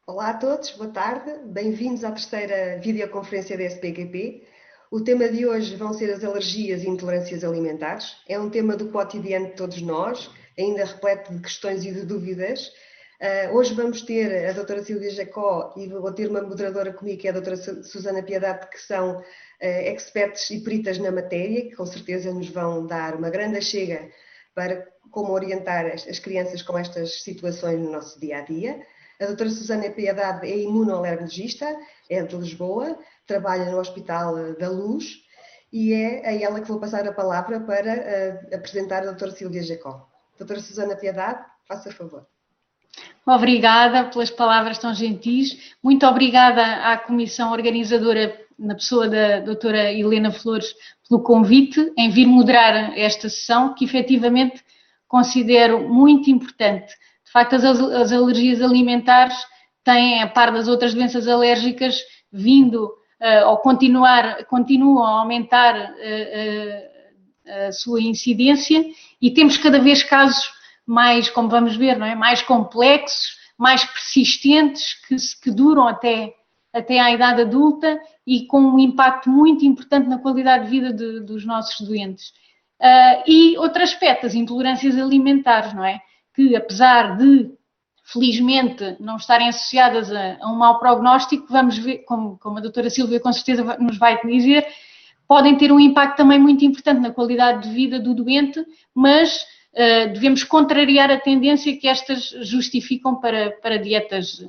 Olá a todos, boa tarde, bem-vindos à terceira videoconferência da SPQP. O tema de hoje vão ser as alergias e intolerâncias alimentares. É um tema do cotidiano de todos nós, ainda repleto de questões e de dúvidas. Hoje vamos ter a doutora Silvia Jacó e vou ter uma moderadora comigo, que é a doutora Susana Piedade, que são experts e peritas na matéria, que com certeza nos vão dar uma grande chega para como orientar as crianças com estas situações no nosso dia-a-dia. A doutora Susana Piedade é imunoalergologista, é de Lisboa, trabalha no Hospital da Luz e é a ela que vou passar a palavra para apresentar a doutora Silvia Jacó. Doutora Susana Piedade, faça favor. Obrigada pelas palavras tão gentis. Muito obrigada à comissão organizadora, na pessoa da doutora Helena Flores, pelo convite em vir moderar esta sessão, que efetivamente considero muito importante. De facto, as alergias alimentares têm, a par das outras doenças alérgicas, vindo ou continuam a aumentar a sua incidência e temos cada vez casos mais, como vamos ver, não é? Mais complexos, mais persistentes, que duram até à idade adulta e com um impacto muito importante na qualidade de vida dos nossos doentes. E outro aspecto, as intolerâncias alimentares, não é? Que apesar de, felizmente, não estarem associadas a um mau prognóstico, vamos ver, como a doutora Silvia com certeza nos vai dizer, podem ter um impacto também muito importante na qualidade de vida do doente, mas devemos contrariar a tendência que estas justificam para dietas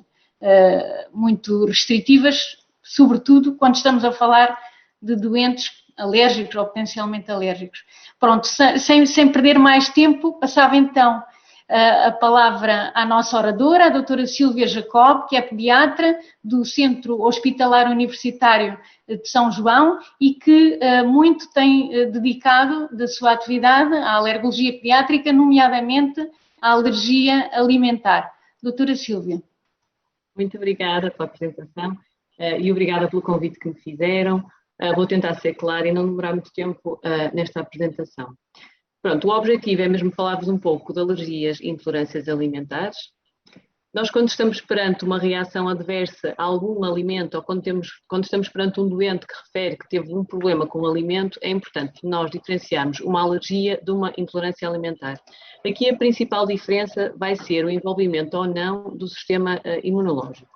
muito restritivas, sobretudo quando estamos a falar de doentes alérgicos ou potencialmente alérgicos. Pronto, sem perder mais tempo, passava então a palavra à nossa oradora, a doutora Silvia Jacob, que é pediatra do Centro Hospitalar Universitário de São João e que muito tem dedicado da sua atividade à alergologia pediátrica, nomeadamente à alergia alimentar. Doutora Silvia. Muito obrigada pela apresentação e obrigada pelo convite que me fizeram. Vou tentar ser clara e não demorar muito tempo nesta apresentação. Pronto, o objetivo é mesmo falar-vos um pouco de alergias e intolerâncias alimentares. Nós, quando estamos perante uma reação adversa a algum alimento ou quando estamos perante um doente que refere que teve um problema com o alimento, é importante nós diferenciarmos uma alergia de uma intolerância alimentar. Aqui a principal diferença vai ser o envolvimento ou não do sistema imunológico.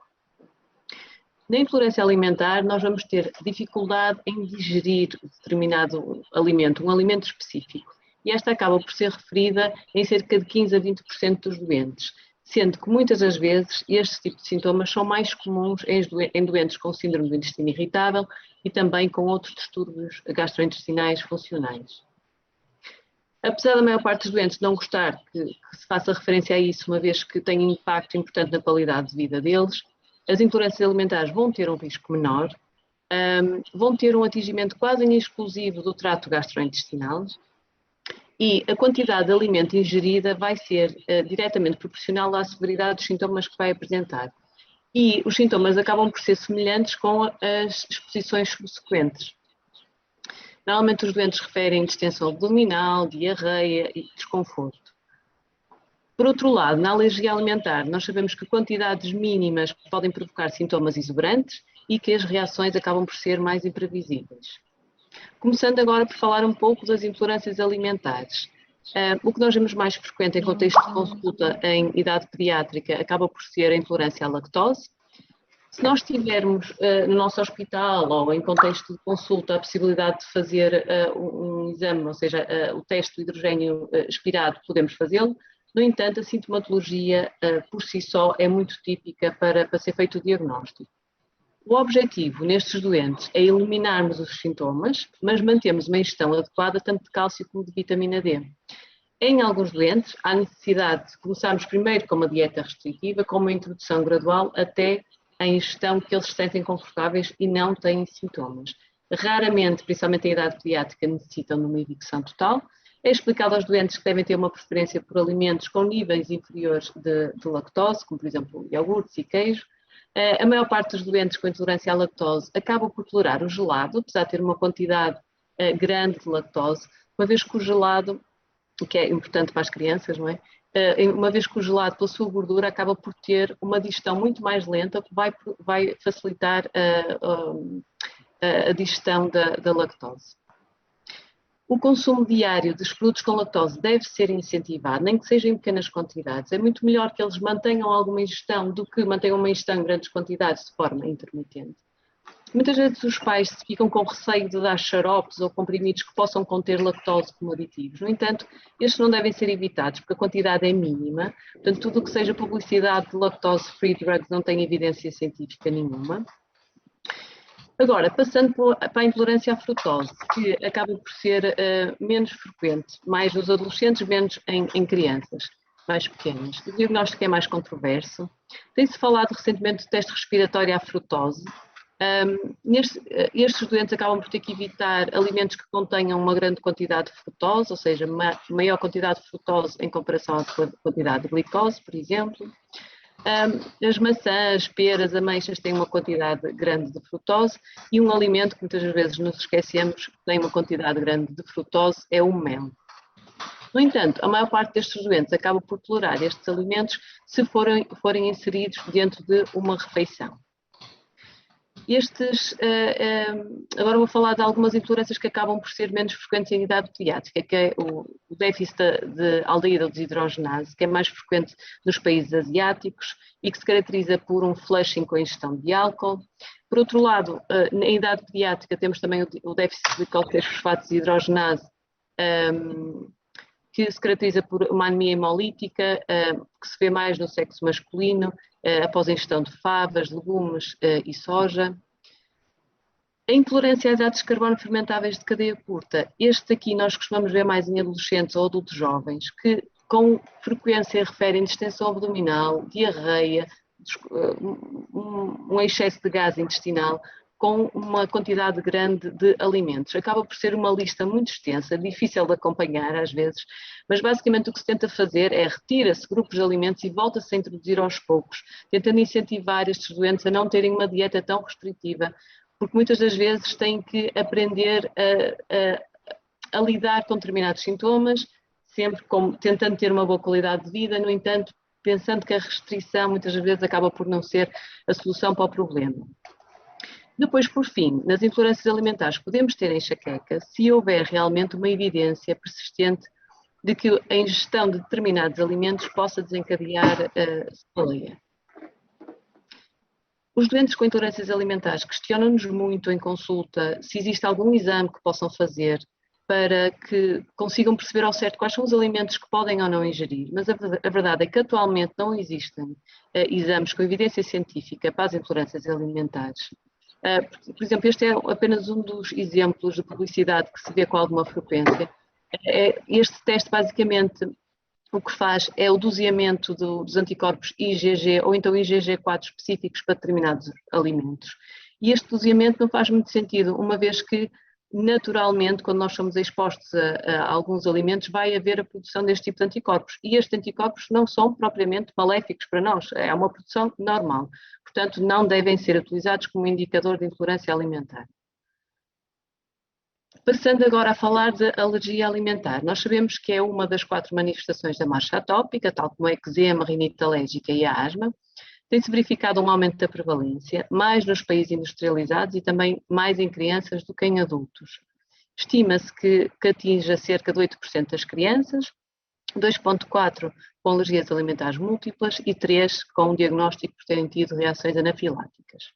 Na intolerância alimentar, nós vamos ter dificuldade em digerir determinado alimento, um alimento específico. E esta acaba por ser referida em cerca de 15 a 20% dos doentes, sendo que muitas das vezes este tipo de sintomas são mais comuns em doentes com síndrome do intestino irritável e também com outros distúrbios gastrointestinais funcionais. Apesar da maior parte dos doentes não gostar que se faça referência a isso, uma vez que tem impacto importante na qualidade de vida deles, as intolerâncias alimentares vão ter um risco menor, vão ter um atingimento quase exclusivo do trato gastrointestinal, e a quantidade de alimento ingerida vai ser diretamente proporcional à severidade dos sintomas que vai apresentar. E os sintomas acabam por ser semelhantes com as exposições subsequentes. Normalmente os doentes referem distensão abdominal, diarreia e desconforto. Por outro lado, na alergia alimentar, nós sabemos que quantidades mínimas podem provocar sintomas exuberantes e que as reações acabam por ser mais imprevisíveis. Começando agora por falar um pouco das intolerâncias alimentares. O que nós vemos mais frequente em contexto de consulta em idade pediátrica acaba por ser a intolerância à lactose. Se nós tivermos no nosso hospital ou em contexto de consulta a possibilidade de fazer um exame, ou seja, o teste do hidrogênio expirado, podemos fazê-lo. No entanto, a sintomatologia por si só é muito típica para ser feito o diagnóstico. O objetivo nestes doentes é eliminarmos os sintomas, mas mantemos uma ingestão adequada tanto de cálcio como de vitamina D. Em alguns doentes, há necessidade de começarmos primeiro com uma dieta restritiva, com uma introdução gradual até a ingestão que eles se sentem confortáveis e não têm sintomas. Raramente, principalmente em idade pediátrica, necessitam de uma evicção total. É explicado aos doentes que devem ter uma preferência por alimentos com níveis inferiores de lactose, como por exemplo iogurtes e queijo. A maior parte dos doentes com intolerância à lactose acabam por tolerar o gelado, apesar de ter uma quantidade grande de lactose, uma vez que o gelado que é importante para as crianças, não é? Uma vez que o gelado, pela sua gordura, acaba por ter uma digestão muito mais lenta, que vai facilitar a digestão da lactose. O consumo diário dos produtos com lactose deve ser incentivado, nem que seja em pequenas quantidades. É muito melhor que eles mantenham alguma ingestão do que mantenham uma ingestão em grandes quantidades de forma intermitente. Muitas vezes os pais ficam com receio de dar xaropes ou comprimidos que possam conter lactose como aditivos. No entanto, estes não devem ser evitados porque a quantidade é mínima. Portanto, tudo o que seja publicidade de lactose-free drugs não tem evidência científica nenhuma. Agora, passando para a intolerância à frutose, que acaba por ser menos frequente, mais nos adolescentes, menos em crianças mais pequenas. O diagnóstico é mais controverso. Tem-se falado recentemente do teste respiratório à frutose. Estes doentes acabam por ter que evitar alimentos que contenham uma grande quantidade de frutose, ou seja, maior quantidade de frutose em comparação à quantidade de glicose, por exemplo. As maçãs, peras, ameixas têm uma quantidade grande de frutose e um alimento que muitas vezes nos esquecemos que tem uma quantidade grande de frutose é o mel. No entanto, a maior parte destes doentes acaba por tolerar estes alimentos se forem inseridos dentro de uma refeição. Agora vou falar de algumas intolerâncias que acabam por ser menos frequentes em idade pediátrica, que é o déficit de aldeído desidrogenase, que é mais frequente nos países asiáticos e que se caracteriza por um flushing com a ingestão de álcool. Por outro lado, na idade pediátrica temos também o déficit de coxofosfato desidrogenase, que se caracteriza por uma anemia hemolítica, que se vê mais no sexo masculino, após a ingestão de favas, legumes e soja. A intolerância a hidratos de carbono fermentáveis de cadeia curta. Este aqui nós costumamos ver mais em adolescentes ou adultos jovens, que com frequência referem distensão abdominal, diarreia, um excesso de gás intestinal, com uma quantidade grande de alimentos. Acaba por ser uma lista muito extensa, difícil de acompanhar às vezes, mas basicamente o que se tenta fazer é retira-se grupos de alimentos e volta-se a introduzir aos poucos, tentando incentivar estes doentes a não terem uma dieta tão restritiva, porque muitas das vezes têm que aprender a lidar com determinados sintomas, sempre tentando ter uma boa qualidade de vida, no entanto, pensando que a restrição muitas vezes acaba por não ser a solução para o problema. Depois, por fim, nas intolerâncias alimentares podemos ter enxaqueca se houver realmente uma evidência persistente de que a ingestão de determinados alimentos possa desencadear cefaleia. Os doentes com intolerâncias alimentares questionam-nos muito em consulta se existe algum exame que possam fazer para que consigam perceber ao certo quais são os alimentos que podem ou não ingerir, mas a verdade é que atualmente não existem exames com evidência científica para as intolerâncias alimentares. Por exemplo, este é apenas um dos exemplos de publicidade que se vê com alguma frequência. Este teste, basicamente, o que faz é o doseamento dos anticorpos IgG ou então IgG4 específicos para determinados alimentos. E este doseamento não faz muito sentido, uma vez que, naturalmente, quando nós somos expostos a alguns alimentos, vai haver a produção deste tipo de anticorpos. E estes anticorpos não são propriamente maléficos para nós, é uma produção normal. Portanto, não devem ser utilizados como indicador de intolerância alimentar. Passando agora a falar de alergia alimentar, nós sabemos que é uma das 4 manifestações da marcha atópica, tal como a eczema, rinite alérgica e a asma. Tem-se verificado um aumento da prevalência, mais nos países industrializados e também mais em crianças do que em adultos. Estima-se que atinja cerca de 8% das crianças, 2,4% com alergias alimentares múltiplas e 3% com um diagnóstico por terem tido reações anafiláticas.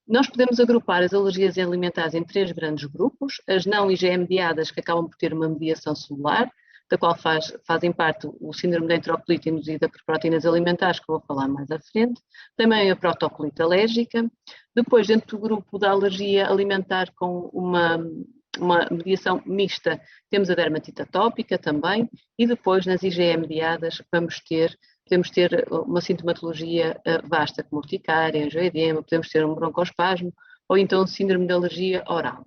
Nós podemos agrupar as alergias alimentares em 3 grandes grupos: as não IgE-mediadas, que acabam por ter uma mediação celular, da qual fazem parte o síndrome da enterocolite induzida por proteínas alimentares, que eu vou falar mais à frente, também a protocolite alérgica. Depois, dentro do grupo da alergia alimentar com uma mediação mista, temos a dermatite atópica também, e depois nas IgE-mediadas podemos ter uma sintomatologia vasta, como urticária, angioedema, podemos ter um broncoespasmo ou então um síndrome de alergia oral.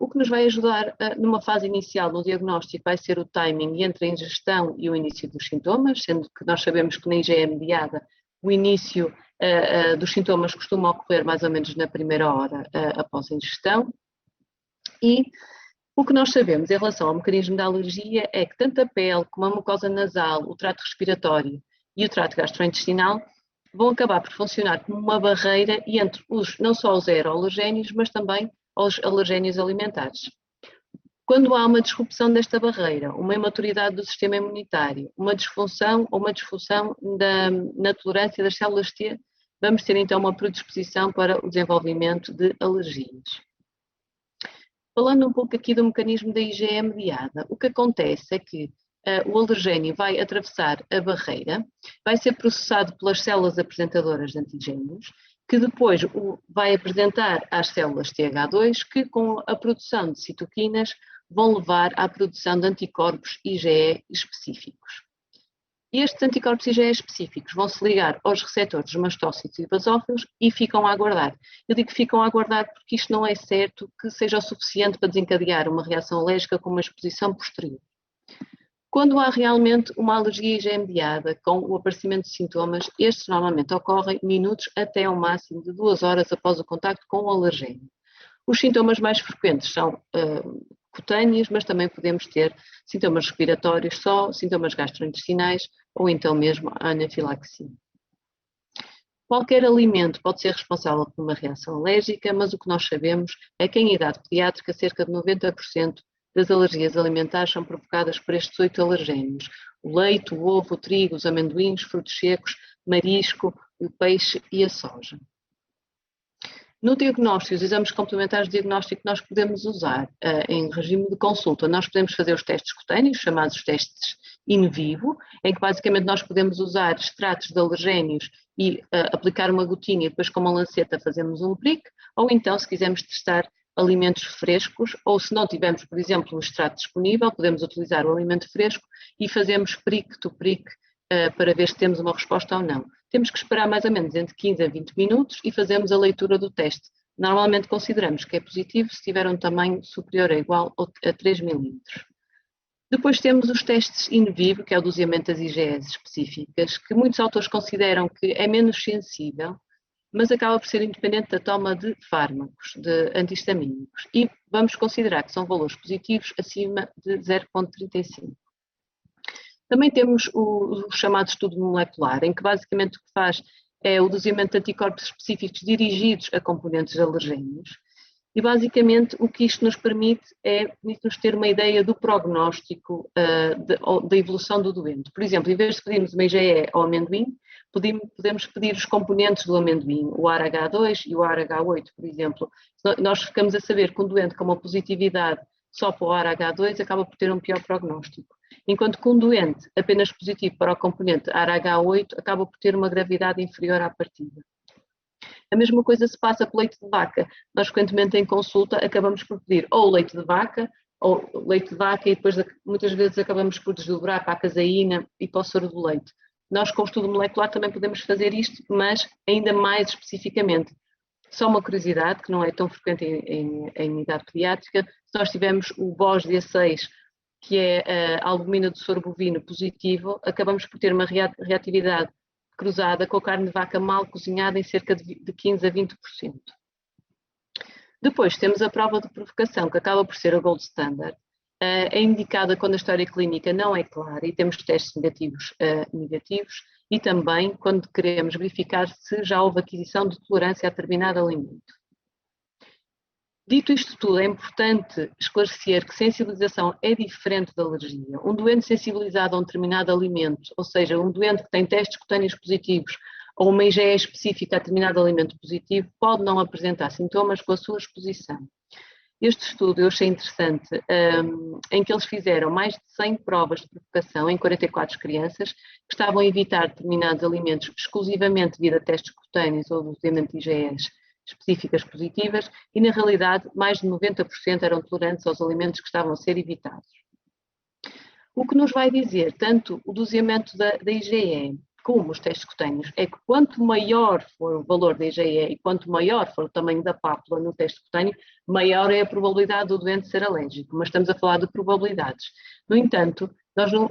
O que nos vai ajudar numa fase inicial no diagnóstico vai ser o timing entre a ingestão e o início dos sintomas, sendo que nós sabemos que na IgE mediada o início dos sintomas costuma ocorrer mais ou menos na primeira hora após a ingestão. E O que nós sabemos em relação ao mecanismo da alergia é que tanto a pele como a mucosa nasal, o trato respiratório e o trato gastrointestinal vão acabar por funcionar como uma barreira entre não só os aeroalergénios, mas também os alergénios alimentares. Quando há uma disrupção desta barreira, uma imaturidade do sistema imunitário, uma disfunção ou uma disfunção na tolerância das células T, vamos ter então uma predisposição para o desenvolvimento de alergias. Falando um pouco aqui do mecanismo da IgE mediada, o que acontece é que o alergénio vai atravessar a barreira, vai ser processado pelas células apresentadoras de antigénios, que depois vai apresentar às células TH2, que com a produção de citoquinas vão levar à produção de anticorpos IgE específicos. Estes anticorpos IgE específicos vão se ligar aos receptores dos mastócitos e basófilos e ficam a aguardar. Eu digo que ficam a aguardar porque isto não é certo que seja o suficiente para desencadear uma reação alérgica com uma exposição posterior. Quando há realmente uma alergia IgE mediada com o aparecimento de sintomas, estes normalmente ocorrem minutos até ao máximo de 2 horas após o contacto com o alergénio. Os sintomas mais frequentes são cutâneos, mas também podemos ter sintomas respiratórios só, sintomas gastrointestinais ou então mesmo a anafilaxia. Qualquer alimento pode ser responsável por uma reação alérgica, mas o que nós sabemos é que em idade pediátrica cerca de 90% das alergias alimentares são provocadas por estes 8 alergénios: o leite, o ovo, o trigo, os amendoins, frutos secos, marisco, o peixe e a soja. No diagnóstico, os exames complementares de diagnóstico que nós podemos usar em regime de consulta, nós podemos fazer os testes cutâneos, chamados testes in vivo, em que basicamente nós podemos usar extratos de alergénios e aplicar uma gotinha e depois com uma lanceta fazemos um prick, ou então se quisermos testar alimentos frescos, ou se não tivermos, por exemplo, um extrato disponível, podemos utilizar o alimento fresco e fazemos prick to prick para ver se temos uma resposta ou não. Temos que esperar mais ou menos entre 15 a 20 minutos e fazemos a leitura do teste. Normalmente consideramos que é positivo se tiver um tamanho superior ou igual a 3 milímetros. Depois temos os testes in vivo, que é o doseamento das IgEs específicas, que muitos autores consideram que é menos sensível, mas acaba por ser independente da toma de fármacos, de antihistamínicos. E vamos considerar que são valores positivos acima de 0,35. Também temos o chamado estudo molecular, em que basicamente o que faz é o doseamento de anticorpos específicos dirigidos a componentes alergénios. E basicamente o que isto nos permite é nos ter uma ideia do prognóstico da evolução do doente. Por exemplo, em vez de pedirmos uma IgE ao amendoim, podemos pedir os componentes do amendoim, o ARH2 e o ARH8, por exemplo. Nós ficamos a saber que um doente com uma positividade só para o ARH2 acaba por ter um pior prognóstico, enquanto que um doente apenas positivo para o componente ARH8 acaba por ter uma gravidade inferior à partida. A mesma coisa se passa com o leite de vaca. Nós frequentemente em consulta acabamos por pedir ou leite de vaca e depois muitas vezes acabamos por desdobrar para a caseína e para o soro do leite. Nós com o estudo molecular também podemos fazer isto, mas ainda mais especificamente. Só uma curiosidade, que não é tão frequente em idade pediátrica, se nós tivermos o BOS D6, que é a albumina do soro bovino positivo, acabamos por ter uma reatividade cruzada com a carne de vaca mal cozinhada em cerca de 15 a 20%. Depois temos a prova de provocação, que acaba por ser a gold standard. É indicada quando a história clínica não é clara e temos testes negativos, e também quando queremos verificar se já houve aquisição de tolerância a determinado alimento. Dito isto tudo, é importante esclarecer que sensibilização é diferente da alergia. Um doente sensibilizado a um determinado alimento, ou seja, um doente que tem testes cutâneos positivos ou uma IgE específica a determinado alimento positivo, pode não apresentar sintomas com a sua exposição. Este estudo eu achei interessante, em que eles fizeram mais de 100 provas de provocação em 44 crianças que estavam a evitar determinados alimentos exclusivamente devido a testes cutâneos ou doseamento de IgEs específicas positivas e, na realidade, mais de 90% eram tolerantes aos alimentos que estavam a ser evitados. O que nos vai dizer, tanto o doseamento da IgE como os testes cutâneos, é que quanto maior for o valor da IgE e quanto maior for o tamanho da pápula no teste cutâneo, maior é a probabilidade do doente ser alérgico, mas estamos a falar de probabilidades. No entanto,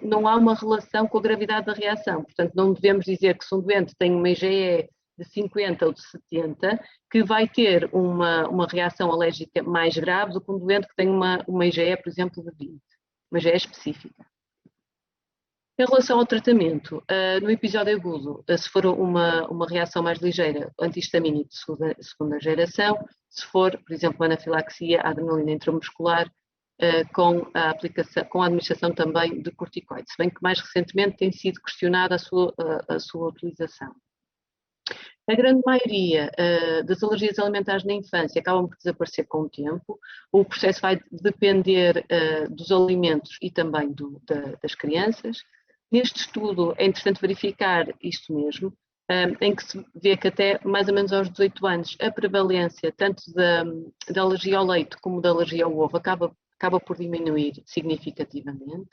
não há uma relação com a gravidade da reação, portanto não devemos dizer que se um doente tem uma IgE de 50 ou de 70, que vai ter uma reação alérgica mais grave do que um doente que tem uma IgE, por exemplo, de 20, uma IgE específica. Em relação ao tratamento, no episódio agudo, se for uma reação mais ligeira, antihistamínico de segunda geração, se for, por exemplo, anafilaxia, adrenalina intramuscular, com a administração também de corticoides, se bem que mais recentemente tem sido questionada a sua utilização. A grande maioria das alergias alimentares na infância acabam por desaparecer com o tempo. O processo vai depender dos alimentos e também das crianças. Neste estudo é interessante verificar isto mesmo, em que se vê que até mais ou menos aos 18 anos a prevalência tanto da alergia ao leite como da alergia ao ovo acaba por diminuir significativamente.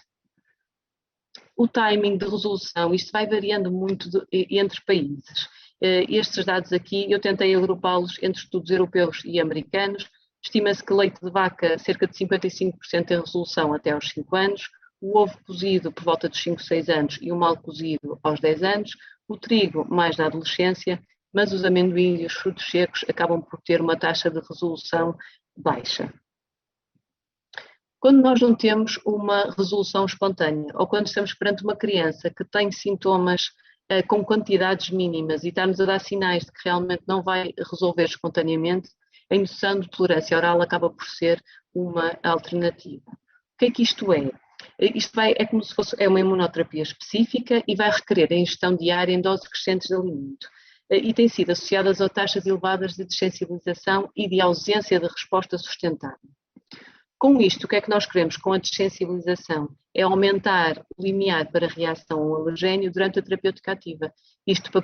O timing de resolução, isto vai variando muito entre países. Estes dados aqui, eu tentei agrupá-los entre estudos europeus e americanos. Estima-se que leite de vaca, cerca de 55% em resolução até aos 5 anos, o ovo cozido por volta dos 5, 6 anos e o mal cozido aos 10 anos, o trigo mais na adolescência, mas os amendoins e os frutos secos acabam por ter uma taxa de resolução baixa. Quando nós não temos uma resolução espontânea ou quando estamos perante uma criança que tem sintomas com quantidades mínimas e está-nos a dar sinais de que realmente não vai resolver espontaneamente, a indução de tolerância oral acaba por ser uma alternativa. O que é que isto é? Isto é como se fosse uma imunoterapia específica e vai requerer a ingestão diária em doses crescentes de alimento. E tem sido associadas a taxas elevadas de dessensibilização e de ausência de resposta sustentável. Com isto, o que é que nós queremos com a dessensibilização? É aumentar o limiar para a reação ao alergénio durante a terapêutica ativa. Isto para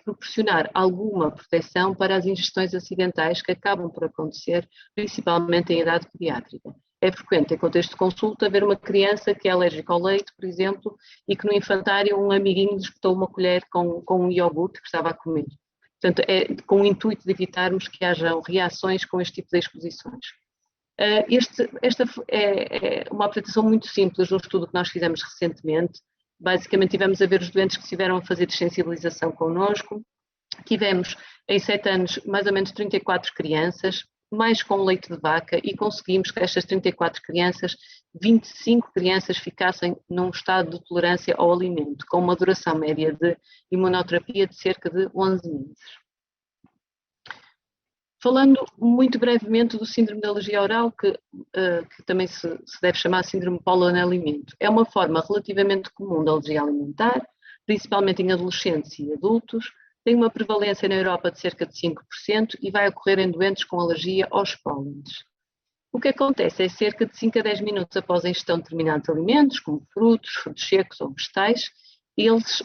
proporcionar alguma proteção para as ingestões acidentais que acabam por acontecer, principalmente em idade pediátrica. É frequente, em contexto de consulta, ver uma criança que é alérgica ao leite, por exemplo, e que no infantário um amiguinho lhe espetou uma colher com um iogurte que estava a comer. Portanto, é com o intuito de evitarmos que hajam reações com este tipo de exposições. Esta é uma apresentação muito simples de um estudo que nós fizemos recentemente. Basicamente tivemos a ver os doentes que estiveram a fazer dessensibilização connosco. Tivemos em 7 anos mais ou menos 34 crianças, mais com leite de vaca, e conseguimos que estas 34 crianças, 25 crianças ficassem num estado de tolerância ao alimento, com uma duração média de imunoterapia de cerca de 11 meses. Falando muito brevemente do síndrome de alergia oral, que também se deve chamar síndrome polo-alimento. É uma forma relativamente comum de alergia alimentar, principalmente em adolescentes e adultos. Tem uma prevalência na Europa de cerca de 5% e vai ocorrer em doentes com alergia aos pólenes. O que acontece é cerca de 5 a 10 minutos após a ingestão de determinados alimentos, como frutos secos ou vegetais,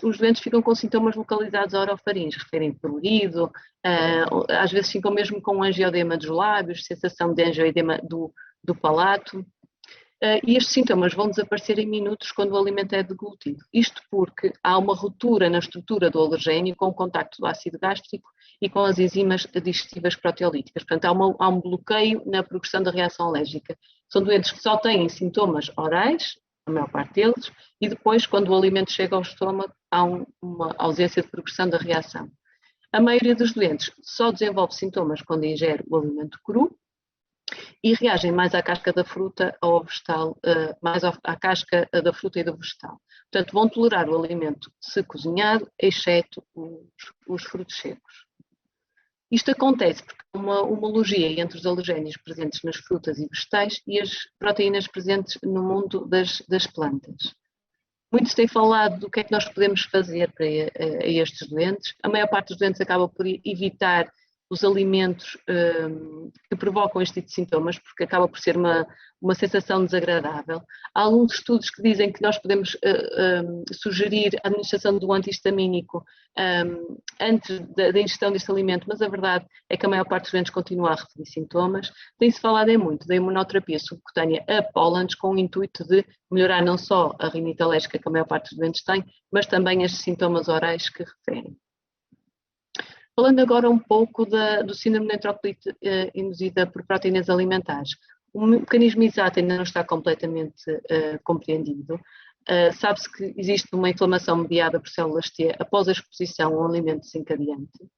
os doentes ficam com sintomas localizados a orofaringe, referem prurido, às vezes ficam mesmo com angioedema dos lábios, sensação de angioedema do palato. E estes sintomas vão desaparecer em minutos quando o alimento é deglutido. Isto porque há uma ruptura na estrutura do alergénio com o contacto do ácido gástrico e com as enzimas digestivas proteolíticas. Portanto, há um bloqueio na progressão da reação alérgica. São doentes que só têm sintomas orais, a maior parte deles, e depois, quando o alimento chega ao estômago, há uma ausência de progressão da reação. A maioria dos doentes só desenvolve sintomas quando ingere o alimento cru e reagem mais à casca da fruta ou ao vegetal, mais à casca da fruta e do vegetal. Portanto, vão tolerar o alimento se cozinhado, exceto os frutos secos. Isto acontece porque há uma homologia entre os alergénios presentes nas frutas e vegetais e as proteínas presentes no mundo das plantas. Muitos têm falado do que é que nós podemos fazer para estes doentes. A maior parte dos doentes acaba por evitar os alimentos que provocam este tipo de sintomas, porque acaba por ser uma sensação desagradável. Há alguns estudos que dizem que nós podemos sugerir a administração do antihistamínico antes da ingestão deste alimento, mas a verdade é que a maior parte dos doentes continua a referir sintomas. Tem-se falado muito da imunoterapia subcutânea a pólenes com o intuito de melhorar não só a rinite alérgica que a maior parte dos doentes tem, mas também estes sintomas orais que referem. Falando agora um pouco do síndrome de enterocolite induzida por proteínas alimentares. O mecanismo exato ainda não está completamente compreendido. Sabe-se que existe uma inflamação mediada por células T após a exposição a um alimento desencadeante.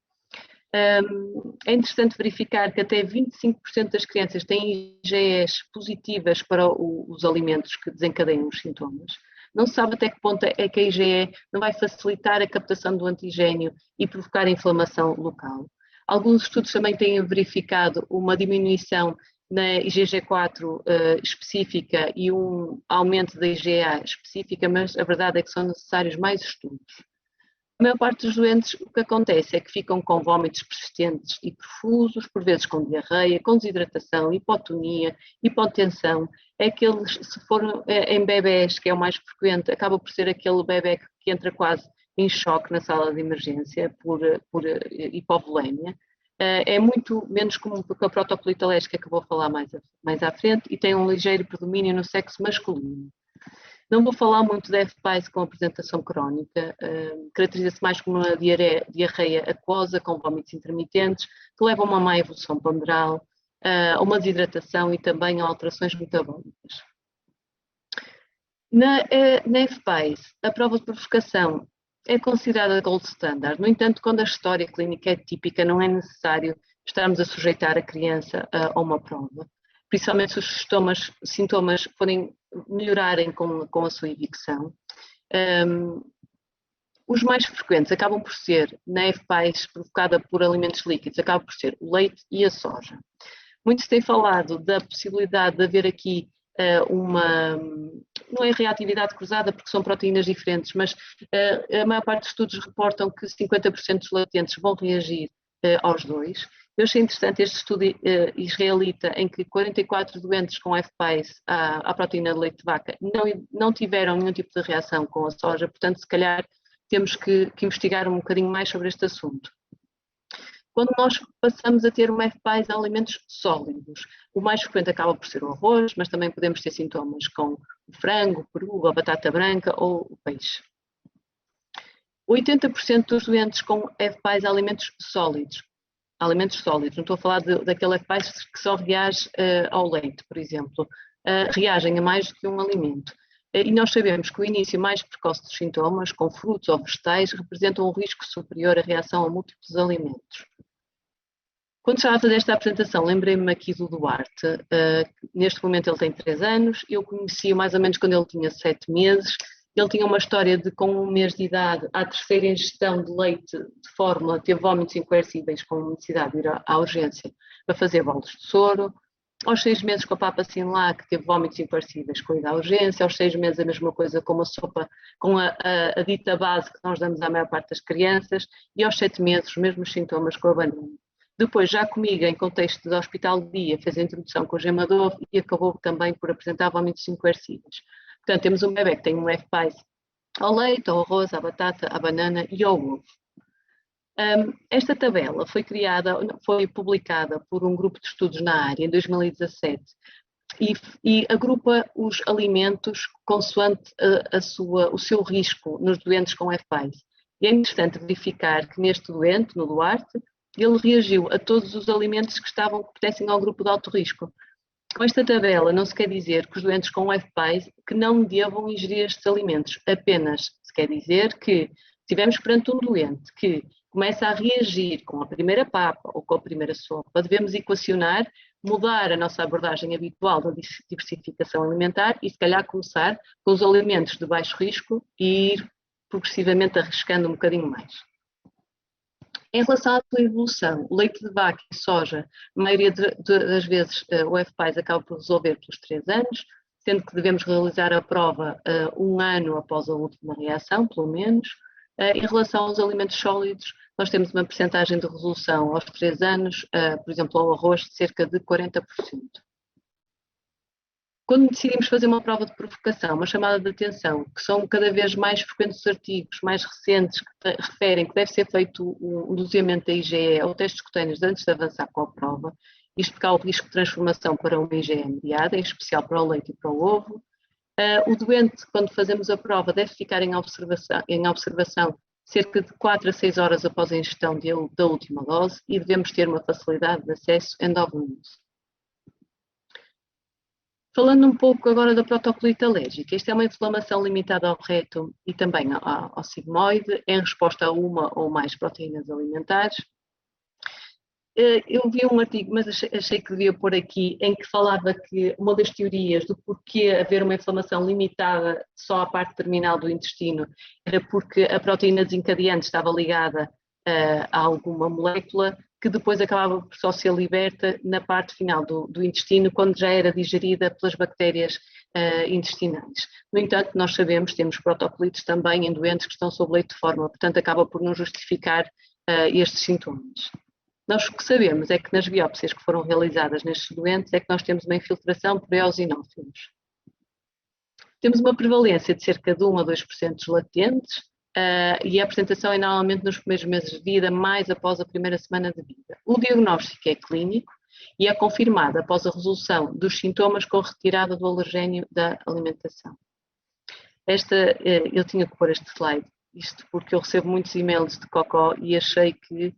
É interessante verificar que até 25% das crianças têm IgEs positivas para os alimentos que desencadeiam os sintomas. Não se sabe até que ponto é que a IgE não vai facilitar a captação do antigénio e provocar inflamação local. Alguns estudos também têm verificado uma diminuição na IgG4 específica e um aumento da IgA específica, mas a verdade é que são necessários mais estudos. A maior parte dos doentes, o que acontece é que ficam com vômitos persistentes e profusos, por vezes com diarreia, com desidratação, hipotonia, hipotensão. É que eles, se for em bebés, que é o mais frequente, acaba por ser aquele bebé que entra quase em choque na sala de emergência por hipovolemia. É muito menos comum do que a protocolite alérgica, que vou falar mais à frente, e tem um ligeiro predomínio no sexo masculino. Não vou falar muito da FPAS com apresentação crónica, caracteriza-se mais como uma diarreia aquosa com vômitos intermitentes, que levam a uma má evolução ponderal, a uma desidratação e também a alterações metabólicas. Na FPAS, a prova de provocação é considerada gold standard. No entanto, quando a história clínica é típica, não é necessário estarmos a sujeitar a criança a uma prova, principalmente se os sintomas forem melhorarem com a sua evicção. Os mais frequentes acabam por ser, na FPAS provocada por alimentos líquidos, acaba por ser o leite e a soja. Muito se tem falado da possibilidade de haver aqui não é reatividade cruzada porque são proteínas diferentes, mas a maior parte dos estudos reportam que 50% dos lactentes vão reagir aos dois. Eu achei interessante este estudo israelita em que 44 doentes com FPAS à proteína de leite de vaca não tiveram nenhum tipo de reação com a soja, portanto se calhar temos que investigar um bocadinho mais sobre este assunto. Quando nós passamos a ter uma FPAS a alimentos sólidos, o mais frequente acaba por ser o arroz, mas também podemos ter sintomas com o frango, o peru, a batata branca ou o peixe. 80% dos doentes com FPAS a alimentos sólidos, não estou a falar daquele FPAS que só reage ao leite, por exemplo, reagem a mais do que um alimento. E nós sabemos que o início mais precoce dos sintomas, com frutos ou vegetais, representam um risco superior à reação a múltiplos alimentos. Quando estava a fazer esta apresentação, lembrei-me aqui do Duarte. Neste momento ele tem 3 anos, eu conheci-o mais ou menos quando ele tinha 7 meses. Ele tinha uma história de, com 1 mês de idade, à terceira ingestão de leite de fórmula, teve vômitos incoercíveis com necessidade de ir à urgência para fazer bolos de soro. Aos 6 meses com a Papa Similac, teve vômitos incoercíveis com ida à urgência. Aos 6 meses a mesma coisa com uma sopa, com a dita base que nós damos à maior parte das crianças. E aos 7 meses os mesmos sintomas com a banana. Depois, já comigo, em contexto de hospital de dia, fez a introdução com o gemador e acabou também por apresentar vômitos incoercíveis. Portanto, temos um bebê que tem um FPAS ao leite, ao arroz, à batata, à banana e ao ovo. Esta tabela foi publicada por um grupo de estudos na área em 2017 e agrupa os alimentos consoante o seu risco nos doentes com FPAS. E é interessante verificar que neste doente, no Duarte, ele reagiu a todos os alimentos que pertencem ao grupo de alto risco. Com esta tabela não se quer dizer que os doentes com FPAS que não devam ingerir estes alimentos, apenas se quer dizer que se estivermos perante um doente que começa a reagir com a primeira papa ou com a primeira sopa, devemos equacionar, mudar a nossa abordagem habitual da diversificação alimentar e se calhar começar com os alimentos de baixo risco e ir progressivamente arriscando um bocadinho mais. Em relação à sua evolução, o leite de vaca e soja, a maioria das vezes o FPAS acaba por resolver pelos 3 anos, sendo que devemos realizar a prova 1 ano após a última reação, pelo menos. Em relação aos alimentos sólidos, nós temos uma percentagem de resolução aos 3 anos, por exemplo, ao arroz, de cerca de 40%. Quando decidimos fazer uma prova de provocação, uma chamada de atenção, que são cada vez mais frequentes os artigos mais recentes que referem que deve ser feito o doseamento da IgE ou testes cutâneos antes de avançar com a prova, isto porque há o risco de transformação para uma IgE mediada, em especial para o leite e para o ovo. O doente, quando fazemos a prova, deve ficar em observação cerca de 4 a 6 horas após a ingestão da última dose e devemos ter uma facilidade de acesso endovenoso. Falando um pouco agora da protocolite alérgica, esta é uma inflamação limitada ao reto e também ao sigmoide, em resposta a uma ou mais proteínas alimentares. Eu vi um artigo, mas achei que devia pôr aqui, em que falava que uma das teorias do porquê haver uma inflamação limitada só à parte terminal do intestino era porque a proteína desencadeante estava ligada a alguma molécula que depois acabava por só ser liberta na parte final do intestino, quando já era digerida pelas bactérias intestinais. No entanto, nós sabemos, temos protocolites também em doentes que estão sob leite de fórmula, portanto acaba por não justificar estes sintomas. Nós o que sabemos é que nas biópsias que foram realizadas nestes doentes é que nós temos uma infiltração por eosinófilos. Temos uma prevalência de cerca de 1 a 2% dos latentes e a apresentação é normalmente nos primeiros meses de vida, mais após a primeira semana de vida. O diagnóstico é clínico e é confirmado após a resolução dos sintomas com retirada do alergénio da alimentação. Eu tinha que pôr este slide, isto porque eu recebo muitos e-mails de cocó e achei que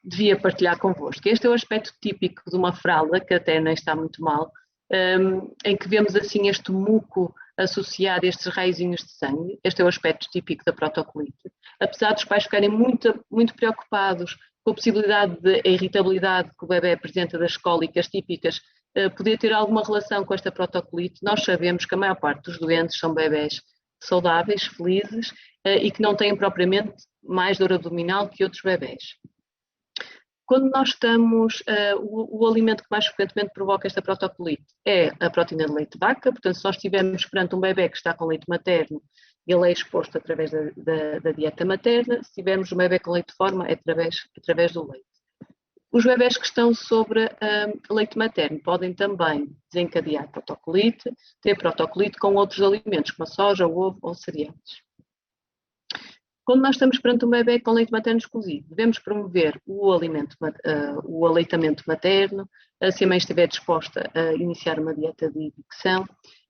devia partilhar convosco. Este é o aspecto típico de uma fralda, que até nem está muito mal, em que vemos assim este muco associado a estes raizinhos de sangue. Este é o aspecto típico da protocolite. Apesar dos pais ficarem muito preocupados com a possibilidade de irritabilidade que o bebê apresenta das cólicas típicas poder ter alguma relação com esta protocolite, nós sabemos que a maior parte dos doentes são bebés saudáveis, felizes e que não têm propriamente mais dor abdominal que outros bebés. Quando nós estamos, o alimento que mais frequentemente provoca esta protocolite é a proteína de leite de vaca, portanto, se nós estivermos perante um bebê que está com leite materno, ele é exposto através da dieta materna, se tivermos um bebê com leite de forma, é através do leite. Os bebés que estão sobre leite materno podem também desencadear protocolite, ter protocolite com outros alimentos, como a soja, o ovo ou cereais. Quando nós estamos perante um bebê com leite materno exclusivo, devemos promover o aleitamento materno, se a mãe estiver disposta a iniciar uma dieta de evicção.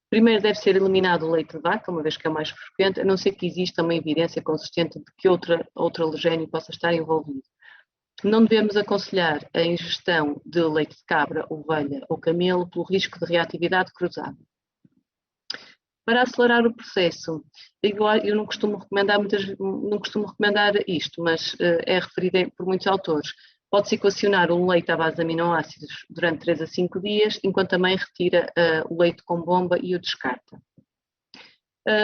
Primeiro deve ser eliminado o leite de vaca, uma vez que é o mais frequente, a não ser que exista uma evidência consistente de que outro alergénio possa estar envolvido. Não devemos aconselhar a ingestão de leite de cabra, ovelha ou camelo pelo risco de reatividade cruzada. Para acelerar o processo, eu não costumo recomendar isto, mas é referido por muitos autores. Pode-se equacionar um leite à base de aminoácidos durante 3 a 5 dias, enquanto a mãe retira o leite com bomba e o descarta.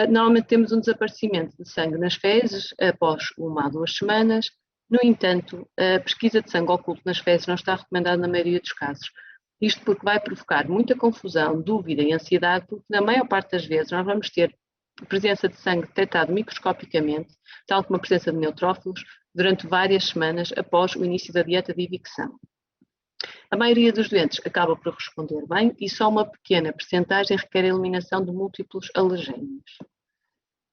Normalmente temos um desaparecimento de sangue nas fezes após 1 a 2 semanas. No entanto, a pesquisa de sangue oculto nas fezes não está recomendada na maioria dos casos. Isto porque vai provocar muita confusão, dúvida e ansiedade, porque na maior parte das vezes nós vamos ter presença de sangue detectado microscopicamente, tal como a presença de neutrófilos, durante várias semanas após o início da dieta de evicção. A maioria dos doentes acaba por responder bem e só uma pequena percentagem requer a eliminação de múltiplos alergénios.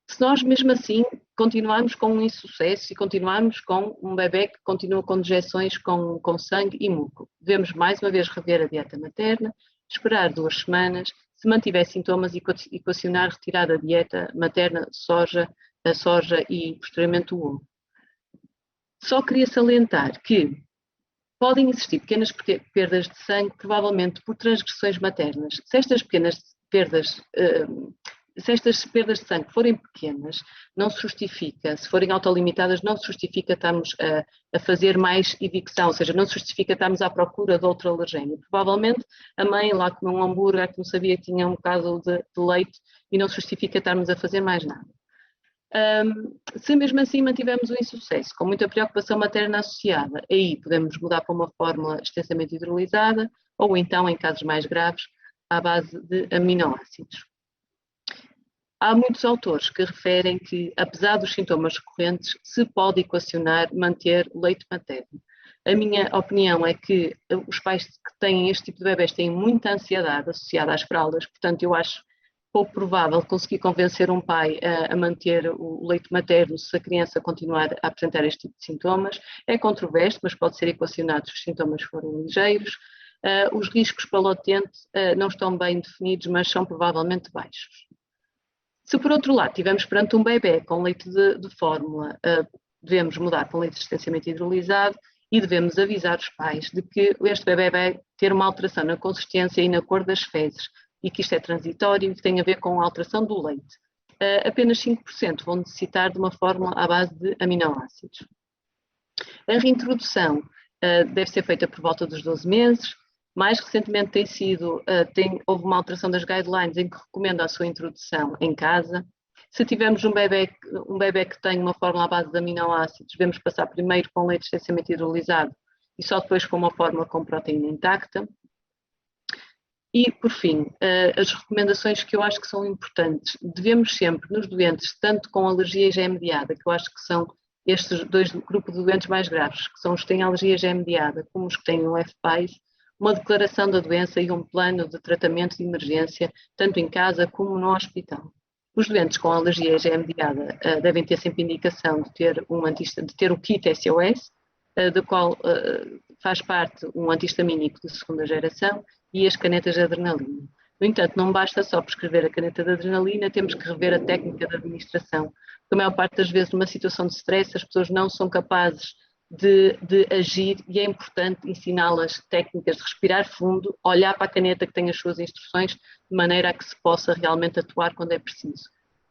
Se nós, mesmo assim, continuarmos com um insucesso e continuarmos com um bebê que continua com dejeções com sangue e muco, devemos mais uma vez rever a dieta materna, esperar 2 semanas, se mantiver sintomas, equacionar retirar a dieta materna, a soja e posteriormente o ovo. Só queria salientar que podem existir pequenas perdas de sangue, provavelmente por transgressões maternas. Se estas perdas de sangue forem pequenas, não se justifica, se forem autolimitadas, não se justifica estarmos a fazer mais evicção, ou seja, não se justifica estarmos à procura de outro alergénio. Provavelmente a mãe lá comeu um hambúrguer que não sabia que tinha um bocado de leite e não se justifica estarmos a fazer mais nada. Se mesmo assim mantivermos um insucesso, com muita preocupação materna associada, aí podemos mudar para uma fórmula extensamente hidrolisada ou então, em casos mais graves, à base de aminoácidos. Há muitos autores que referem que, apesar dos sintomas recorrentes, se pode equacionar manter o leite materno. A minha opinião é que os pais que têm este tipo de bebés têm muita ansiedade associada às fraldas, portanto eu acho pouco provável conseguir convencer um pai a manter o leite materno se a criança continuar a apresentar este tipo de sintomas. É controverso, mas pode ser equacionado se os sintomas forem ligeiros. Os riscos para o latente não estão bem definidos, mas são provavelmente baixos. Se por outro lado estivermos perante um bebê com leite de fórmula, devemos mudar para um leite extensamente hidrolisado e devemos avisar os pais de que este bebê vai ter uma alteração na consistência e na cor das fezes e que isto é transitório e que tem a ver com a alteração do leite. Apenas 5% vão necessitar de uma fórmula à base de aminoácidos. A reintrodução deve ser feita por volta dos 12 meses. Mais recentemente houve uma alteração das guidelines em que recomenda a sua introdução em casa. Se tivermos um bebê que tem uma fórmula à base de aminoácidos, devemos passar primeiro com leite extensamente hidrolisado e só depois com uma fórmula com proteína intacta. E, por fim, as recomendações que eu acho que são importantes. Devemos sempre, nos doentes, tanto com alergia IgE-mediada, que eu acho que são estes dois grupos de doentes mais graves, que são os que têm alergia IgE-mediada, como os que têm o FPAS, uma declaração da doença e um plano de tratamento de emergência, tanto em casa como no hospital. Os doentes com alergia IgE-mediada devem ter sempre indicação de ter o kit SOS, do qual faz parte um antihistamínico de segunda geração e as canetas de adrenalina. No entanto, não basta só prescrever a caneta de adrenalina, temos que rever a técnica de administração. Porque a maior parte das vezes, numa situação de stress, as pessoas não são capazes de agir e é importante ensiná-las técnicas de respirar fundo, olhar para a caneta que tem as suas instruções, de maneira a que se possa realmente atuar quando é preciso.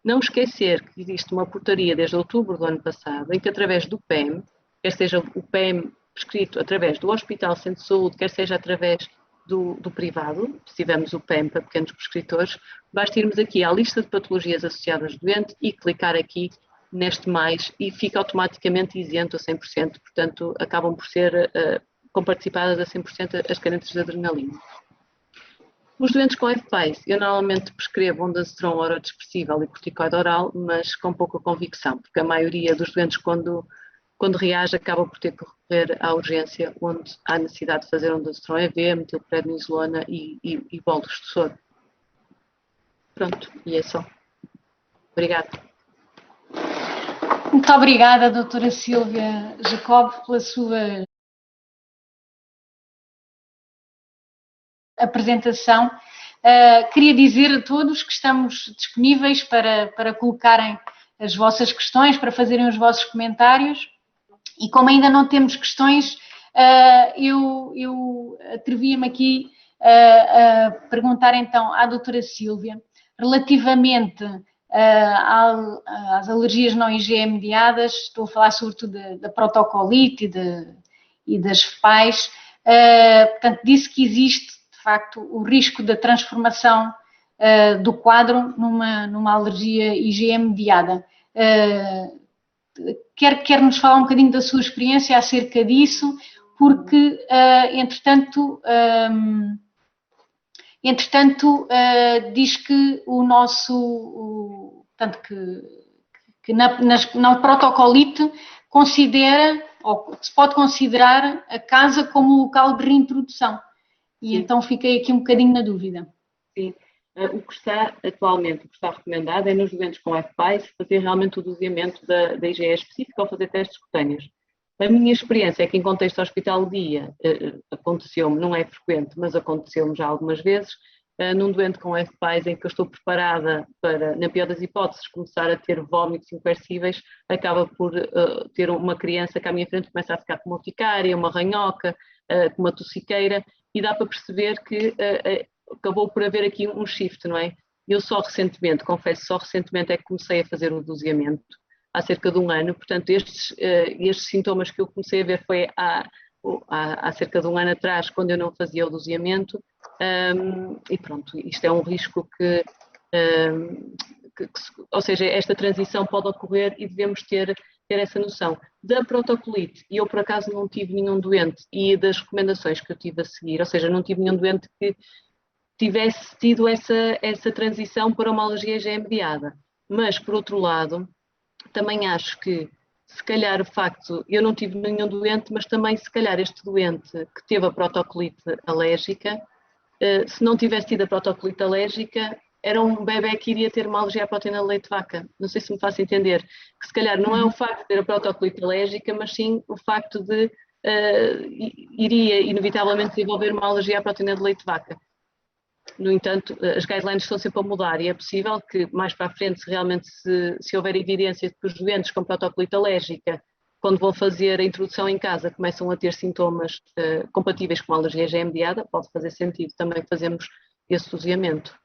Não esquecer que existe uma portaria desde outubro do ano passado, em que através do PEM, quer seja o PEM prescrito através do Hospital Centro de Saúde, quer seja através do privado, se tivermos o PEM para pequenos prescritores, basta irmos aqui à lista de patologias associadas ao doente e clicar aqui neste mais e fica automaticamente isento a 100%, portanto acabam por ser comparticipadas a 100% as canetas de adrenalina. Os doentes com FPAS, eu normalmente prescrevo ondansetron orodepressível e corticoide oral, mas com pouca convicção, porque a maioria dos doentes quando reage acaba por ter que recorrer à urgência, onde há necessidade de fazer ondansetron EV, metilprednisolona e bolos de soro. Pronto, e é só. Obrigada. Muito obrigada, doutora Sílvia Jacob, pela sua apresentação. Queria dizer a todos que estamos disponíveis para colocarem as vossas questões, para fazerem os vossos comentários. E como ainda não temos questões, eu atrevi-me aqui a perguntar então à doutora Sílvia, relativamente às alergias não IgE-mediadas, estou a falar sobretudo da protocolite e das FPAS, portanto, disse que existe, de facto, o risco da transformação do quadro numa alergia IgE-mediada. Quer nos falar um bocadinho da sua experiência acerca disso, porque, entretanto, diz que portanto, que na protocolite considera, ou se pode considerar a casa como local de reintrodução. E sim, então fiquei aqui um bocadinho na dúvida. Sim. O que está atualmente, o que está recomendado é nos doentes com FPAS fazer realmente o doseamento da IgE específica ou fazer testes cutâneos. A minha experiência é que em contexto hospital-dia aconteceu-me, não é frequente, mas aconteceu-me já algumas vezes, num doente com FPAS em que eu estou preparada para, na pior das hipóteses, começar a ter vómitos incoercíveis, acaba por ter uma criança que à minha frente começa a ficar com uma urticária, uma ranhoca, com uma tossiqueira, e dá para perceber que acabou por haver aqui um shift, não é? Eu confesso, só recentemente é que comecei a fazer o doseamento, há cerca de um ano, portanto estes sintomas que eu comecei a ver foi há cerca de um ano atrás, quando eu não fazia o doseamento, e pronto, isto é um risco ou seja, esta transição pode ocorrer e devemos ter essa noção. Da protocolite, e eu por acaso não tive nenhum doente, e das recomendações que eu tive a seguir, ou seja, não tive nenhum doente que tivesse tido essa transição para uma alergia IgE-mediada. Mas, por outro lado, também acho que, se calhar, o facto, eu não tive nenhum doente, mas também, se calhar, este doente que teve a protocolite alérgica, se não tivesse tido a protocolite alérgica, era um bebê que iria ter uma alergia à proteína de leite de vaca. Não sei se me faço entender. Que, se calhar, não é o facto de ter a protocolite alérgica, mas sim o facto de iria, inevitavelmente, desenvolver uma alergia à proteína de leite de vaca. No entanto, as guidelines estão sempre a mudar e é possível que mais para a frente, se houver evidência de que os doentes com protocolite alérgica, quando vão fazer a introdução em casa, começam a ter sintomas compatíveis com a alergia IgE-mediada, pode fazer sentido também fazermos esse doseamento.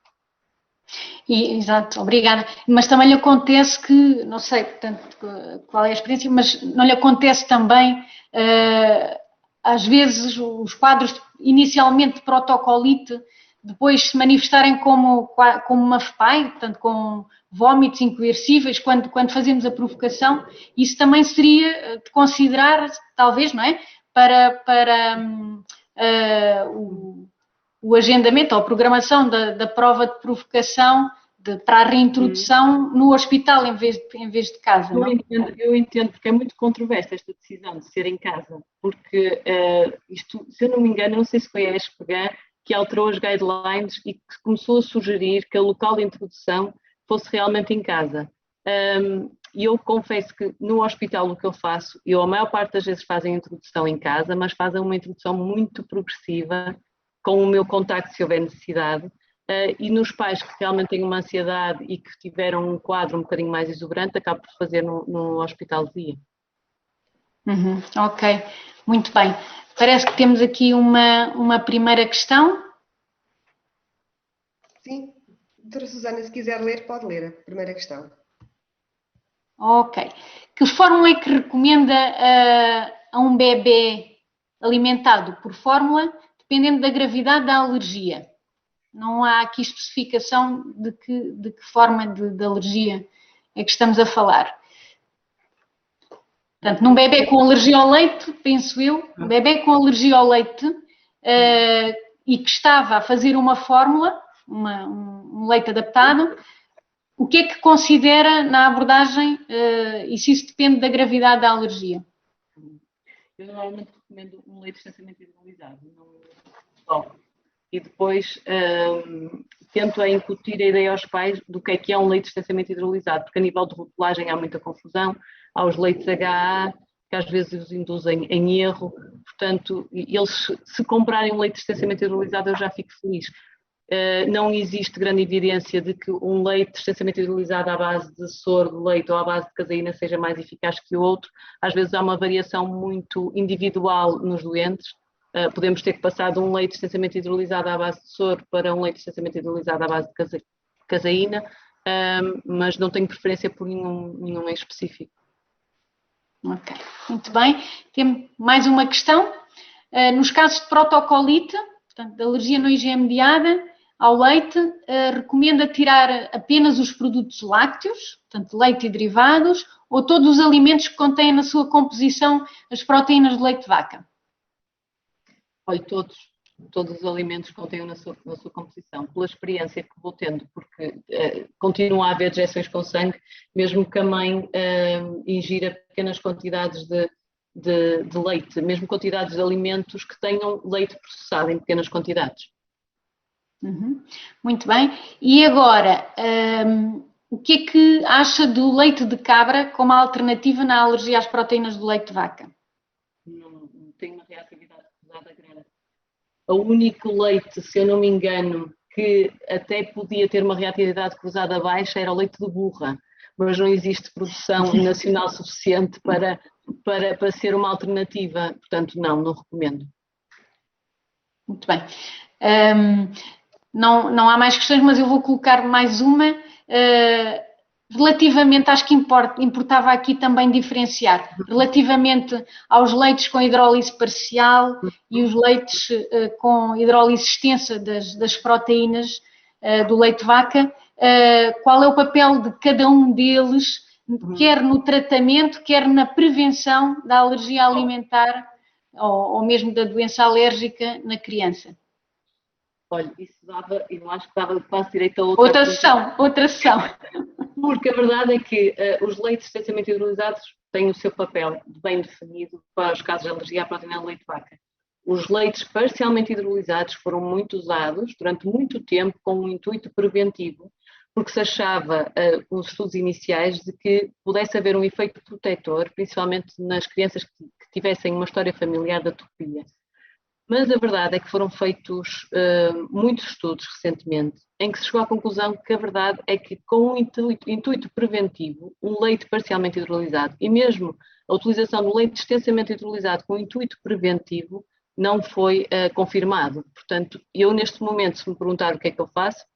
Exato, obrigada. Mas também lhe acontece que, não sei, portanto, qual é a experiência, mas não lhe acontece também às vezes os quadros inicialmente de protocolite depois se manifestarem como uma FPAI, portanto com vómitos incoercíveis quando fazemos a provocação, isso também seria de considerar, talvez, não é? Para o agendamento ou a programação da prova de provocação para a reintrodução no hospital em vez de casa, não? Eu entendo, porque é muito controversa esta decisão de ser em casa, porque isto, se eu não me engano, não sei se foi a SPG que alterou as guidelines e que começou a sugerir que o local de introdução fosse realmente em casa. E eu confesso que no hospital o que eu faço, a maior parte das vezes fazem a introdução em casa, mas fazem uma introdução muito progressiva, com o meu contacto se houver necessidade. E nos pais que realmente têm uma ansiedade e que tiveram um quadro um bocadinho mais exuberante, acabo por fazer no hospital de dia. Ok, muito bem. Parece que temos aqui uma primeira questão. Sim, doutora Susana, se quiser ler, pode ler a primeira questão. Ok. Que fórmula é que recomenda a um bebê alimentado por fórmula, dependendo da gravidade da alergia? Não há aqui especificação de que forma de alergia é que estamos a falar. Portanto, num bebê com alergia ao leite, penso eu, um bebê com alergia ao leite e que estava a fazer uma fórmula, um leite adaptado, o que é que considera na abordagem e se isso depende da gravidade da alergia? Eu normalmente recomendo um leite extensamente hidrolisado, não. E depois tento incutir a ideia aos pais do que é um leite extensamente hidrolisado, porque a nível de rotulagem há muita confusão, há os leites HA, que às vezes os induzem em erro, portanto, eles se comprarem um leite extensamente hidrolisado eu já fico feliz. Não existe grande evidência de que um leite extensamente hidrolisado à base de soro de leite ou à base de caseína seja mais eficaz que o outro. Às vezes há uma variação muito individual nos doentes. Podemos ter que passar de um leite extensamente hidrolisado à base de soro para um leite extensamente hidrolisado à base de caseína, mas não tenho preferência por nenhum em específico. Ok, muito bem. Temos mais uma questão. Nos casos de protocolite, portanto, de alergia não IgE mediada ao leite, recomenda tirar apenas os produtos lácteos, portanto, leite e derivados, ou todos os alimentos que contêm na sua composição as proteínas de leite de vaca? Olha, todos os alimentos que contêm na sua composição, pela experiência que vou tendo, porque continua a haver dejeções com sangue, mesmo que a mãe ingira pequenas quantidades de leite, mesmo quantidades de alimentos que tenham leite processado em pequenas quantidades. Muito bem. E agora, o que é que acha do leite de cabra como alternativa na alergia às proteínas do leite de vaca? Não tem uma reatividade cruzada grande. O único leite, se eu não me engano, que até podia ter uma reatividade cruzada baixa era o leite de burra, mas não existe produção nacional suficiente para ser uma alternativa, portanto não recomendo. Muito bem. Não há mais questões, mas eu vou colocar mais uma. Relativamente, acho que importava aqui também diferenciar, relativamente aos leites com hidrólise parcial e os leites com hidrólise extensa das proteínas do leite de vaca, qual é o papel de cada um deles, quer no tratamento, quer na prevenção da alergia alimentar ou mesmo da doença alérgica na criança? Olha, isso dava, eu acho que dava quase direito a outra sessão. Porque a verdade é que os leites extensamente hidrolisados têm o seu papel bem definido para os casos de alergia à proteína de leite de vaca. Os leites parcialmente hidrolisados foram muito usados durante muito tempo com um intuito preventivo, porque se achava, com os estudos iniciais, de que pudesse haver um efeito protetor, principalmente nas crianças que tivessem uma história familiar de atopia. Mas a verdade é que foram feitos muitos estudos recentemente em que se chegou à conclusão que a verdade é que com um intuito preventivo, um leite parcialmente hidrolisado e mesmo a utilização do leite extensamente hidrolisado com intuito preventivo não foi confirmado. Portanto, eu neste momento, se me perguntar o que é que eu faço,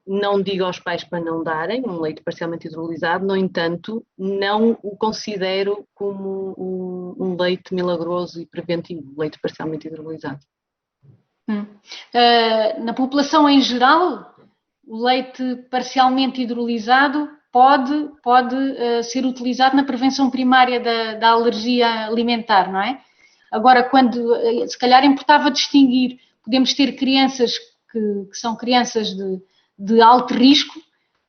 não digo aos pais para não darem um leite parcialmente hidrolisado, no entanto, não o considero como um leite milagroso e preventivo, leite parcialmente hidrolisado. Na população em geral, o leite parcialmente hidrolisado pode ser utilizado na prevenção primária da alergia alimentar, não é? Agora, se calhar importava distinguir, podemos ter crianças que são crianças de alto risco,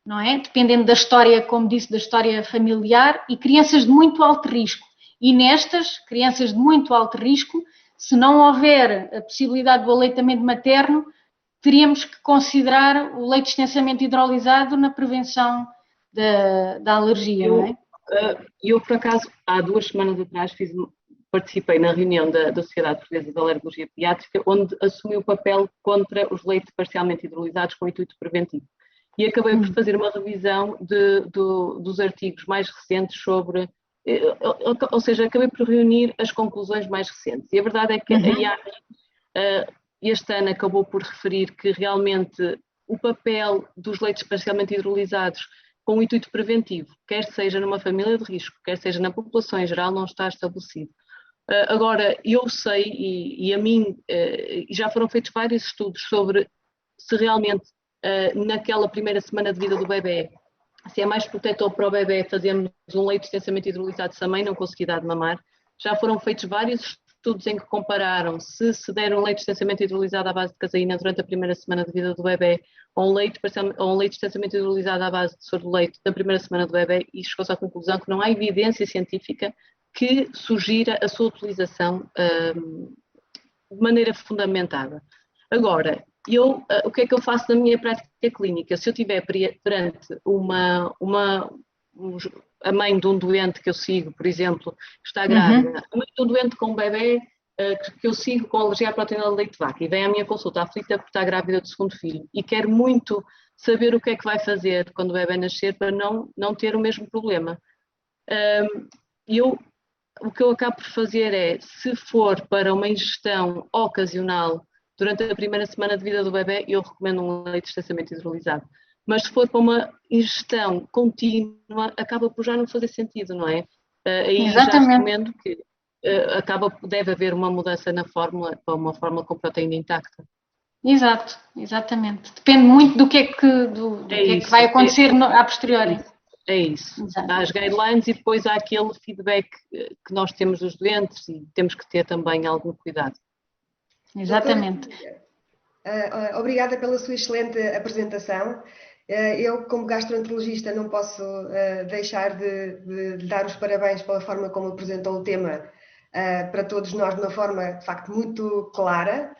não é? Dependendo da história, como disse, da história familiar, e crianças de muito alto risco. E nestas crianças de muito alto risco, se não houver a possibilidade do aleitamento materno, teríamos que considerar o leite extensamente hidrolisado na prevenção da alergia, não é? Eu, por acaso, há 2 semanas atrás, participei na reunião da Sociedade Portuguesa de Alergologia Pediátrica, onde assumi o papel contra os leites parcialmente hidrolisados com intuito preventivo. E acabei por fazer uma revisão dos artigos mais recentes sobre, ou seja, acabei por reunir as conclusões mais recentes. E a verdade é que a IARC este ano acabou por referir que realmente o papel dos leites parcialmente hidrolisados com o intuito preventivo, quer seja numa família de risco, quer seja na população em geral, não está estabelecido. Agora, eu sei, e a mim já foram feitos vários estudos sobre se realmente naquela primeira semana de vida do bebê, se é mais protetor para o bebê fazermos um leite extensamente hidrolisado se a mãe não conseguir dar de mamar. Já foram feitos vários estudos em que compararam se der um leite extensamente hidrolisado à base de caseína durante a primeira semana de vida do bebê ou um leite extensamente hidrolisado à base de soro de leite na primeira semana do bebê, e chegou-se à conclusão que não há evidência científica que sugira a sua utilização de maneira fundamentada. Agora, o que é que eu faço na minha prática clínica? Se eu tiver perante a mãe de um doente que eu sigo, por exemplo, que está grávida, a mãe de um doente com um bebê que eu sigo com alergia à proteína de leite de vaca e vem à minha consulta aflita porque está grávida do segundo filho e quer muito saber o que é que vai fazer quando o bebê nascer para não ter o mesmo problema. O que eu acabo por fazer é, se for para uma ingestão ocasional durante a primeira semana de vida do bebê, eu recomendo um leite extensamente hidrolisado. Mas se for para uma ingestão contínua, acaba por já não fazer sentido, não é? Aí Exatamente. já recomendo que deve haver uma mudança na fórmula para uma fórmula com proteína intacta. Exato, exatamente. Depende muito do que é que vai acontecer a posteriori. É isso. Há as guidelines e depois há aquele feedback que nós temos dos doentes e temos que ter também algum cuidado. Exatamente. Obrigada pela sua excelente apresentação. Eu, como gastroenterologista, não posso deixar de dar os parabéns pela forma como apresentou o tema para todos nós, de uma forma, de facto, muito clara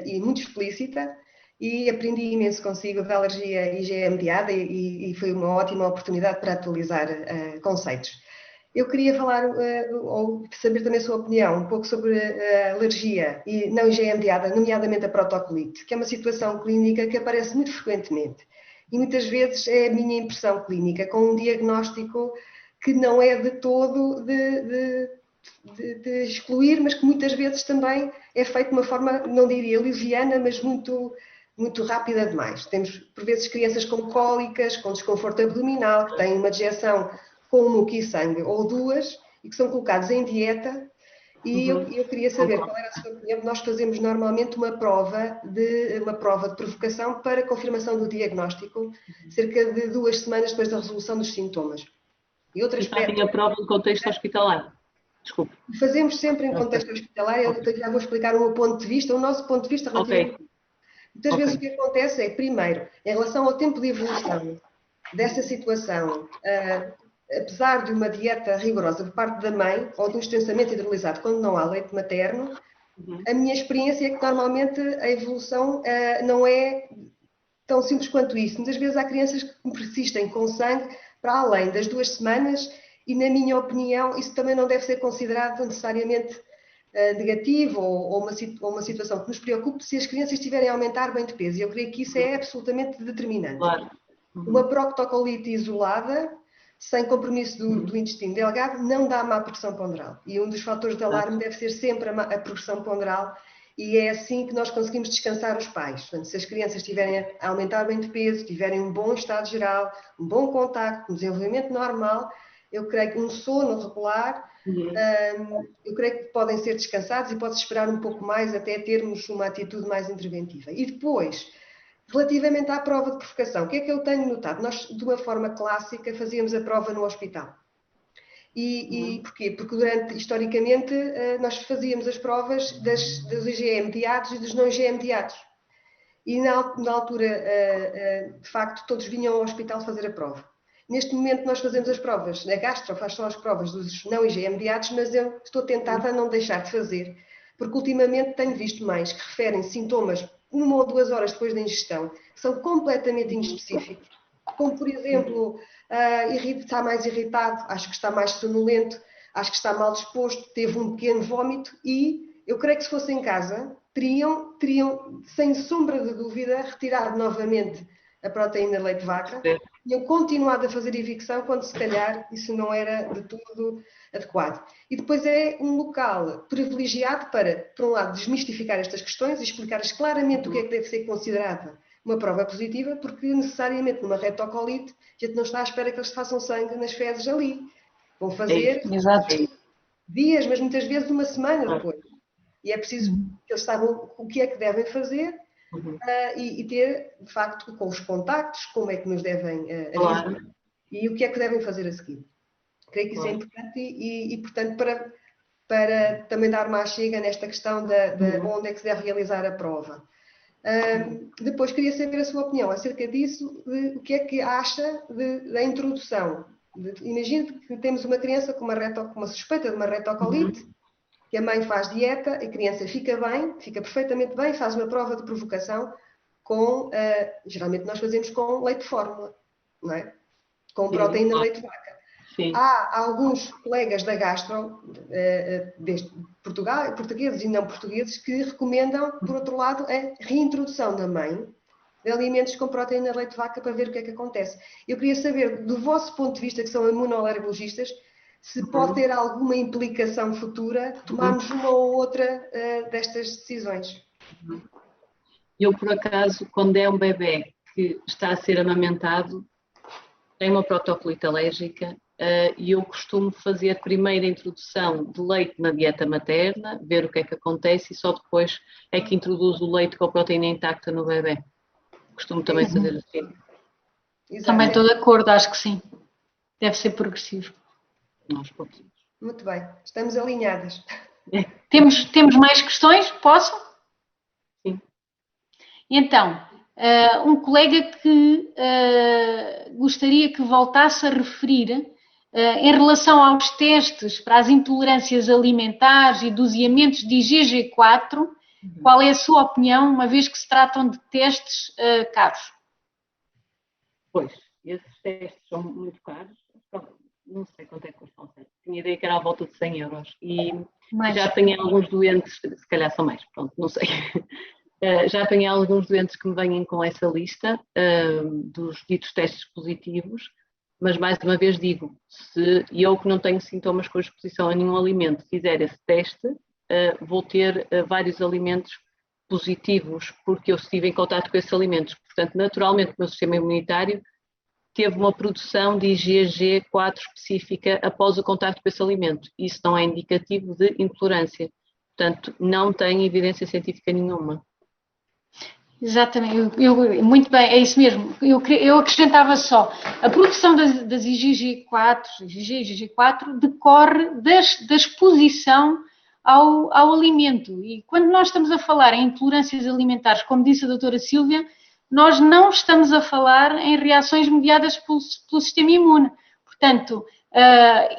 e muito explícita. E aprendi imenso consigo da alergia IgE mediada e foi uma ótima oportunidade para atualizar conceitos. Eu queria falar, ou saber também a sua opinião, um pouco sobre a alergia e não IgE mediada, nomeadamente a protocolite, que é uma situação clínica que aparece muito frequentemente. E muitas vezes é a minha impressão clínica, com um diagnóstico que não é de todo de excluir, mas que muitas vezes também é feito de uma forma, não diria liviana, mas muito rápida demais. Temos, por vezes, crianças com cólicas, com desconforto abdominal, que têm uma dejeção com um muco e sangue ou duas, e que são colocados em dieta. E eu queria saber qual era a sua opinião. Nós fazemos normalmente uma prova de provocação para confirmação do diagnóstico, cerca de 2 semanas depois da resolução dos sintomas. E fazem a prova no contexto hospitalar? Desculpe. Fazemos sempre em contexto hospitalar. Eu já vou explicar o meu ponto de vista, o nosso ponto de vista relativamente. Muitas vezes o que acontece é, primeiro, em relação ao tempo de evolução dessa situação, apesar de uma dieta rigorosa por parte da mãe ou de um extensamente hidrolisado quando não há leite materno, a minha experiência é que normalmente a evolução não é tão simples quanto isso. Muitas vezes há crianças que persistem com sangue para além das 2 semanas e, na minha opinião, isso também não deve ser considerado necessariamente negativo ou uma situação que nos preocupe se as crianças estiverem a aumentar bem de peso. E eu creio que isso é absolutamente determinante. Claro. Uma proctocolite isolada, sem compromisso do intestino delgado, não dá má progressão ponderal. E um dos fatores de alarme deve ser sempre a progressão ponderal, e é assim que nós conseguimos descansar os pais. Portanto, se as crianças estiverem a aumentar bem de peso, tiverem um bom estado geral, um bom contacto, um desenvolvimento normal, eu creio que um sono regular, eu creio que podem ser descansados e pode-se esperar um pouco mais até termos uma atitude mais interventiva. E depois, relativamente à prova de provocação, o que é que eu tenho notado? Nós, de uma forma clássica, fazíamos a prova no hospital. E porquê? Porque historicamente, nós fazíamos as provas dos IgE mediados e dos não IgE mediados. E na altura, de facto, todos vinham ao hospital fazer a prova. Neste momento nós fazemos as provas, a gastro faz só as provas dos não IgE mediados, mas eu estou tentada a não deixar de fazer, porque ultimamente tenho visto mais que referem sintomas 1 ou 2 horas depois da ingestão, que são completamente inespecíficos, como por exemplo, está mais irritado, acho que está mais sonolento, acho que está mal disposto, teve um pequeno vómito e eu creio que se fosse em casa, teriam, sem sombra de dúvida, retirado novamente a proteína de leite de vaca, tinham continuado a fazer evicção quando se calhar isso não era de todo adequado. E depois é um local privilegiado para, por um lado, desmistificar estas questões e explicar-lhes claramente o que é que deve ser considerada uma prova positiva, porque necessariamente numa retocolite a gente não está à espera que eles façam sangue nas fezes ali. Vão fazer dias, mas muitas vezes uma semana depois. E é preciso que eles saibam o que é que devem fazer e ter, de facto, com os contactos, como é que nos devem avisar e o que é que devem fazer a seguir. Creio que isso é importante e portanto, para também dar uma chega nesta questão de onde é que se deve realizar a prova. Depois queria saber a sua opinião acerca disso, de o que é que acha da introdução. Imagine que temos uma criança com uma suspeita de uma retocolite, que a mãe faz dieta, a criança fica bem, fica perfeitamente bem, faz uma prova de provocação com, geralmente nós fazemos com leite de fórmula, não é? Com proteína de leite de vaca. Sim. Há alguns colegas da gastro, portugueses e não portugueses, que recomendam, por outro lado, a reintrodução na mãe de alimentos com proteína de leite de vaca para ver o que é que acontece. Eu queria saber, do vosso ponto de vista, que são imunoalergologistas, se pode ter alguma implicação futura tomarmos uma ou outra destas decisões. Eu, por acaso, quando é um bebê que está a ser amamentado, tem uma protocolite alérgica e eu costumo fazer primeiro a introdução de leite na dieta materna, ver o que é que acontece e só depois é que introduzo o leite com a proteína intacta no bebê. Costumo também fazer assim. Exato. Também estou de acordo, acho que sim. Deve ser progressivo. Muito bem, estamos alinhadas. Temos mais questões? Posso? Sim. Então, um colega que gostaria que voltasse a referir em relação aos testes para as intolerâncias alimentares e doseamentos de IgG4, qual é a sua opinião, uma vez que se tratam de testes caros? Pois, esses testes são muito caros. Não sei quanto é que custam. Tinha ideia que era à volta de 100 euros. E já tenho alguns doentes, se calhar são mais, pronto, não sei. Já apanhei alguns doentes que me vêm com essa lista dos ditos testes positivos, mas mais uma vez digo, se eu que não tenho sintomas com exposição a nenhum alimento fizer esse teste, vou ter vários alimentos positivos porque eu estive em contato com esses alimentos. Portanto, naturalmente o meu sistema imunitário teve uma produção de IgG4 específica após o contacto com esse alimento. Isso não é indicativo de intolerância. Portanto, não tem evidência científica nenhuma. Exatamente, muito bem, é isso mesmo. Eu acrescentava só, a produção das IgG4 decorre da exposição ao alimento. E quando nós estamos a falar em intolerâncias alimentares, como disse a doutora Sílvia, nós não estamos a falar em reações mediadas pelo sistema imune. Portanto,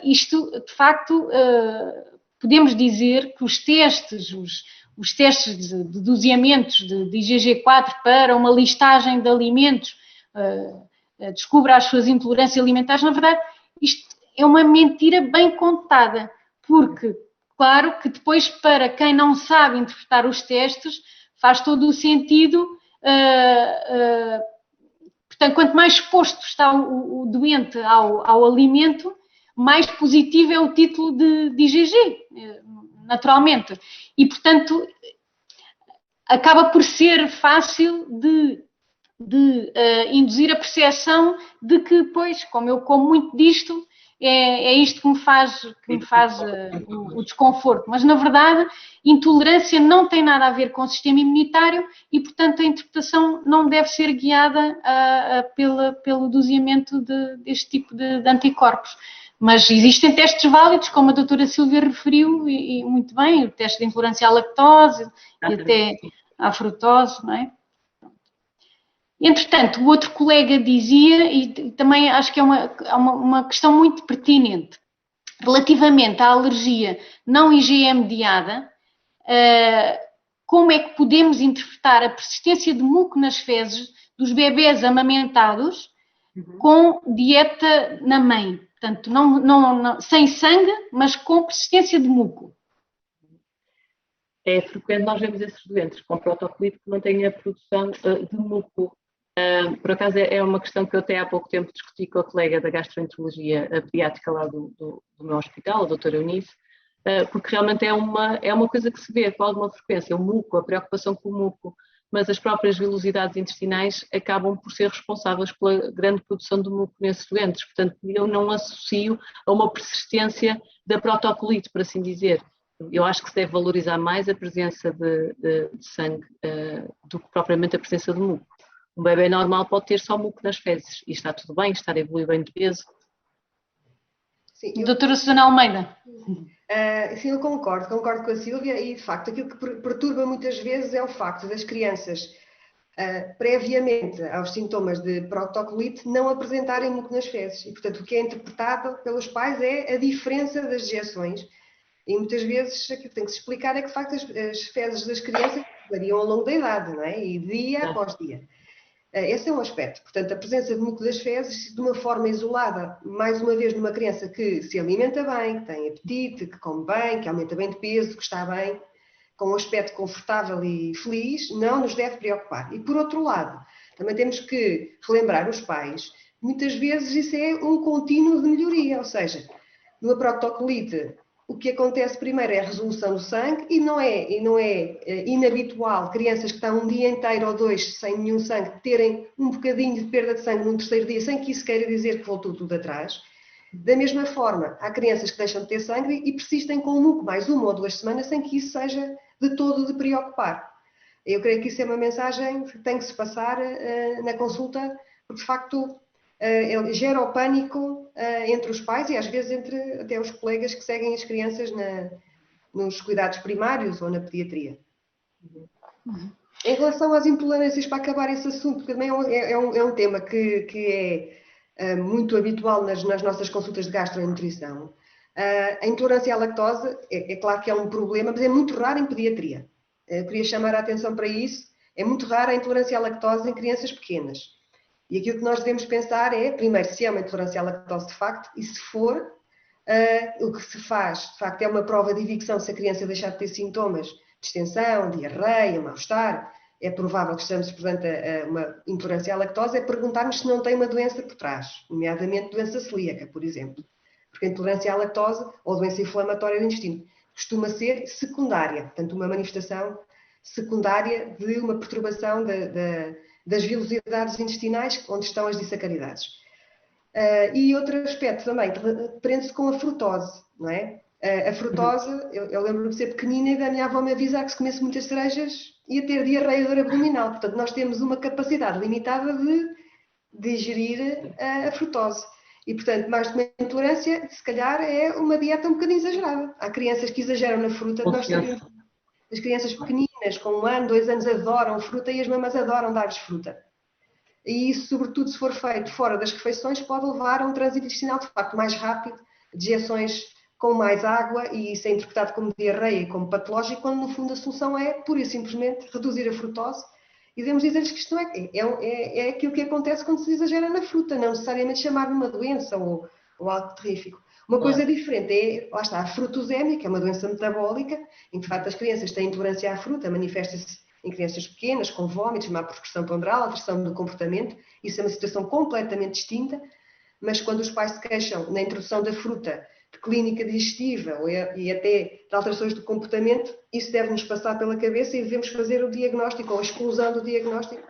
isto, de facto, podemos dizer que os testes de doseamentos de IgG4 para uma listagem de alimentos, descubra as suas intolerâncias alimentares, na verdade, isto é uma mentira bem contada, porque, claro, que depois, para quem não sabe interpretar os testes, faz todo o sentido, portanto, quanto mais exposto está o doente ao alimento, mais positivo é o título de IgG, naturalmente. E, portanto, acaba por ser fácil de induzir a percepção de que, pois, como eu como muito disto, é isto que me faz o desconforto. Mas, na verdade, intolerância não tem nada a ver com o sistema imunitário e, portanto, a interpretação não deve ser guiada pelo doseamento deste tipo de anticorpos. Mas existem testes válidos, como a doutora Sílvia referiu, e muito bem, o teste de intolerância à lactose e até à frutose, não é? Entretanto, o outro colega dizia, e também acho que é uma questão muito pertinente, relativamente à alergia não IgE-mediada, como é que podemos interpretar a persistência de muco nas fezes dos bebés amamentados com dieta na mãe? Portanto, não, sem sangue, mas com persistência de muco. É frequente nós vemos esses doentes com protocolite que mantêm a produção de muco. Por acaso é uma questão que eu até há pouco tempo discuti com a colega da gastroenterologia pediátrica lá do meu hospital, a doutora Eunice, porque realmente é uma coisa que se vê com alguma frequência, o muco, a preocupação com o muco, mas as próprias vilosidades intestinais acabam por ser responsáveis pela grande produção de muco nesses doentes, portanto eu não associo a uma persistência da protocolite, por assim dizer. Eu acho que se deve valorizar mais a presença de sangue do que propriamente a presença de muco. Um bebê normal pode ter só muco nas fezes e está tudo bem, estar a evoluir bem de peso. Sim, doutora Susana Almeida. Sim, eu concordo com a Sílvia e, de facto, aquilo que perturba muitas vezes é o facto das crianças, previamente aos sintomas de protocolite, não apresentarem muco nas fezes. E, portanto, o que é interpretado pelos pais é a diferença das dejeções. E muitas vezes aquilo que tem que se explicar é que, de facto, as fezes das crianças variam ao longo da idade, não é? E dia após dia. Esse é um aspecto. Portanto, a presença de muco das fezes, de uma forma isolada, mais uma vez numa criança que se alimenta bem, que tem apetite, que come bem, que aumenta bem de peso, que está bem, com um aspecto confortável e feliz, não nos deve preocupar. E, por outro lado, também temos que relembrar os pais, muitas vezes isso é um contínuo de melhoria, ou seja, numa proctocolite, o que acontece primeiro é a resolução do sangue e não é inabitual crianças que estão um dia inteiro ou dois sem nenhum sangue terem um bocadinho de perda de sangue no terceiro dia, sem que isso queira dizer que voltou tudo atrás. Da mesma forma, há crianças que deixam de ter sangue e persistem com o muco mais 1 ou 2 semanas sem que isso seja de todo de preocupar. Eu creio que isso é uma mensagem que tem que se passar na consulta, porque de facto ele gera o pânico entre os pais e às vezes entre até os colegas que seguem as crianças nos cuidados primários ou na pediatria. Em relação às intolerâncias, para acabar esse assunto, também é um tema que é muito habitual nas nossas consultas de gastronutrição. A intolerância à lactose, é claro que é um problema, mas é muito raro em pediatria. Eu queria chamar a atenção para isso. É muito rara a intolerância à lactose em crianças pequenas. E aquilo que nós devemos pensar é, primeiro, se é uma intolerância à lactose de facto, e se for, o que se faz, de facto, é uma prova de evicção se a criança deixar de ter sintomas de distensão, diarreia, mal-estar. É provável que estejamos perante uma intolerância à lactose, é perguntarmos se não tem uma doença por trás, nomeadamente doença celíaca, por exemplo. Porque a intolerância à lactose ou doença inflamatória do intestino costuma ser secundária, portanto, uma manifestação secundária de uma perturbação das vilosidades intestinais, onde estão as disacaridades. E outro aspecto também, prende-se com a frutose, não é? A frutose, eu lembro-me de ser pequenina e da minha avó me avisar que se comesse muitas cerejas ia ter diarreia dor abdominal. Portanto, nós temos uma capacidade limitada de digerir a frutose. E, portanto, mais de uma intolerância, se calhar é uma dieta um bocadinho exagerada. Há crianças que exageram na fruta, nós sabemos. As crianças pequeninas, com 1 ano, 2 anos, adoram fruta e as mamães adoram dar-lhes fruta. E isso, sobretudo, se for feito fora das refeições, pode levar a um trânsito intestinal, de facto, mais rápido, dejeções com mais água, e isso é interpretado como diarreia e como patológico, quando, no fundo, a solução é, pura e simplesmente, reduzir a frutose. E devemos dizer-lhes que isto é aquilo que acontece quando se exagera na fruta, não necessariamente chamar de uma doença ou algo terrífico. Uma coisa diferente é, lá está, a frutosémia, que é uma doença metabólica, em que, de facto, as crianças têm intolerância à fruta, manifesta-se em crianças pequenas, com vômitos, má prospeção ponderal, alteração do comportamento. Isso é uma situação completamente distinta, mas quando os pais se queixam na introdução da fruta de clínica digestiva e até de alterações do comportamento, isso deve-nos passar pela cabeça e devemos fazer o diagnóstico ou a exclusão do diagnóstico,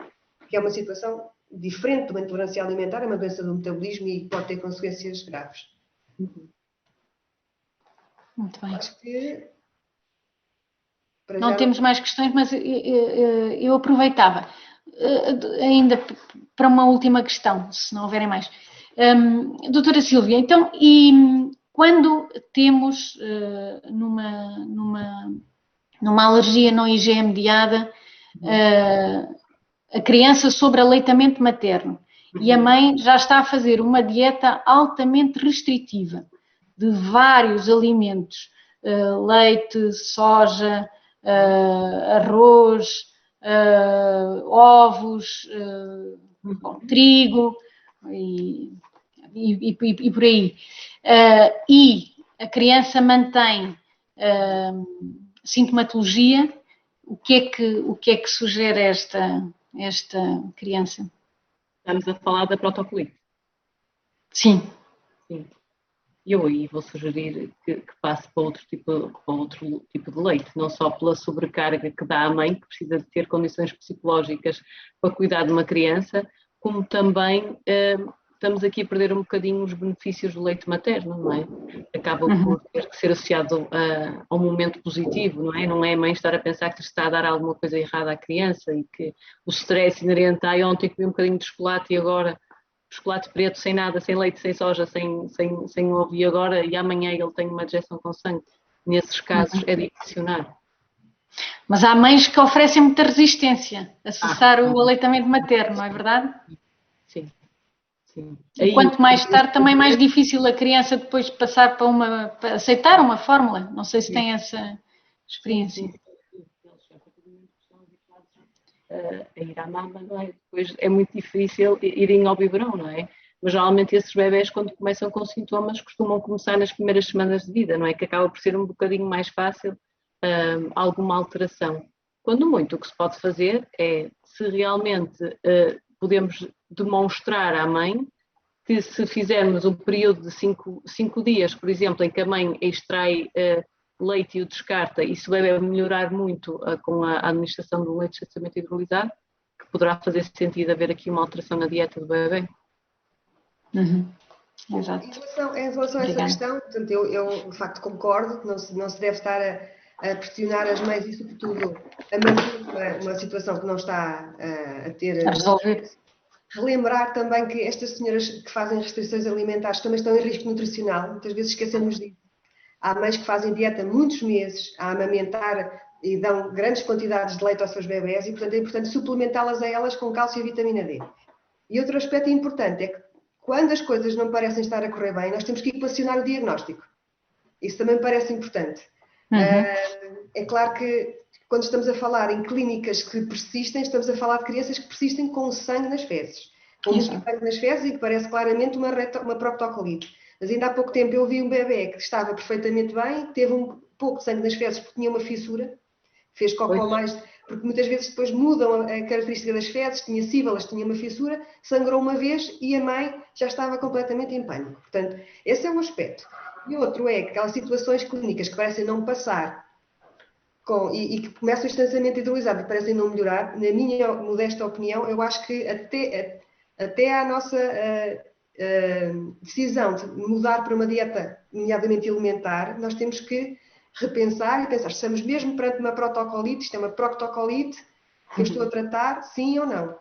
que é uma situação diferente de uma intolerância alimentar, é uma doença do metabolismo e pode ter consequências graves. Muito bem. Acho que Não temos mais questões, mas eu aproveitava ainda para uma última questão, se não houverem mais. Doutora Sílvia, então, e quando temos numa alergia não IgE mediada, a criança sobre aleitamento materno e a mãe já está a fazer uma dieta altamente restritiva de vários alimentos, leite, soja, arroz, ovos, trigo e por aí. E a criança mantém sintomatologia, o que é que sugere esta criança? Estamos a falar da protocolite. Sim. Sim. Eu aí vou sugerir que passe para outro tipo de leite, não só pela sobrecarga que dá à mãe, que precisa de ter condições psicológicas para cuidar de uma criança, como também estamos aqui a perder um bocadinho os benefícios do leite materno, não é? Acaba por ter que ser associado a um momento positivo, não é? Não é a mãe estar a pensar que está a dar alguma coisa errada à criança e que o stress inerente, ontem comi um bocadinho de chocolate e agora chocolate preto, sem nada, sem leite, sem soja, sem ovo, e amanhã ele tem uma dejeção com sangue. Nesses casos é de adicionar. Mas há mães que oferecem muita resistência a cessar o aleitamento materno, não é verdade? Sim. Sim. E quanto mais tarde, também mais difícil a criança depois passar para aceitar uma fórmula. Não sei se tem essa experiência. Sim. A ir à mama, não é? Depois é muito difícil irem ao biberão, não é? Mas geralmente esses bebés, quando começam com sintomas, costumam começar nas primeiras semanas de vida, não é? Que acaba por ser um bocadinho mais fácil alguma alteração. Quando muito, o que se pode fazer é, se realmente podemos demonstrar à mãe que se fizermos um período de 5 dias, por exemplo, em que a mãe extrai leite e o descarta, e se o bebê melhorar muito com a administração do leite extremamente hidrolisado, que poderá fazer sentido haver aqui uma alteração na dieta do bebê. Exato. Em relação a essa questão, portanto, eu de facto concordo que não se deve estar a pressionar as mães e, sobretudo, a manter uma situação que não está a ter... A resolver. Relembrar também que estas senhoras que fazem restrições alimentares também estão em risco nutricional, muitas vezes esquecemos disso. Há mães que fazem dieta muitos meses a amamentar e dão grandes quantidades de leite aos seus bebés e, portanto, é importante suplementá-las a elas com cálcio e vitamina D. E outro aspecto importante é que, quando as coisas não parecem estar a correr bem, nós temos que equacionar o diagnóstico. Isso também me parece importante. É claro que, quando estamos a falar em clínicas que persistem, estamos a falar de crianças que persistem com sangue nas fezes. Com muito sangue nas fezes e que parece claramente uma proctocolite. Mas ainda há pouco tempo eu vi um bebê que estava perfeitamente bem, que teve um pouco de sangue nas fezes porque tinha uma fissura, fez cocó mais, porque muitas vezes depois mudam a característica das fezes, tinha síbalas, tinha uma fissura, sangrou uma vez e a mãe já estava completamente em pânico. Portanto, esse é um aspecto. E outro é aquelas situações clínicas que parecem não passar e que começam instantaneamente hidrolisado e parecem não melhorar. Na minha modesta opinião, eu acho que até à nossa decisão de mudar para uma dieta nomeadamente alimentar, nós temos que repensar e pensar, estamos mesmo perante uma protocolite, isto é uma proctocolite que eu estou a tratar, sim ou não?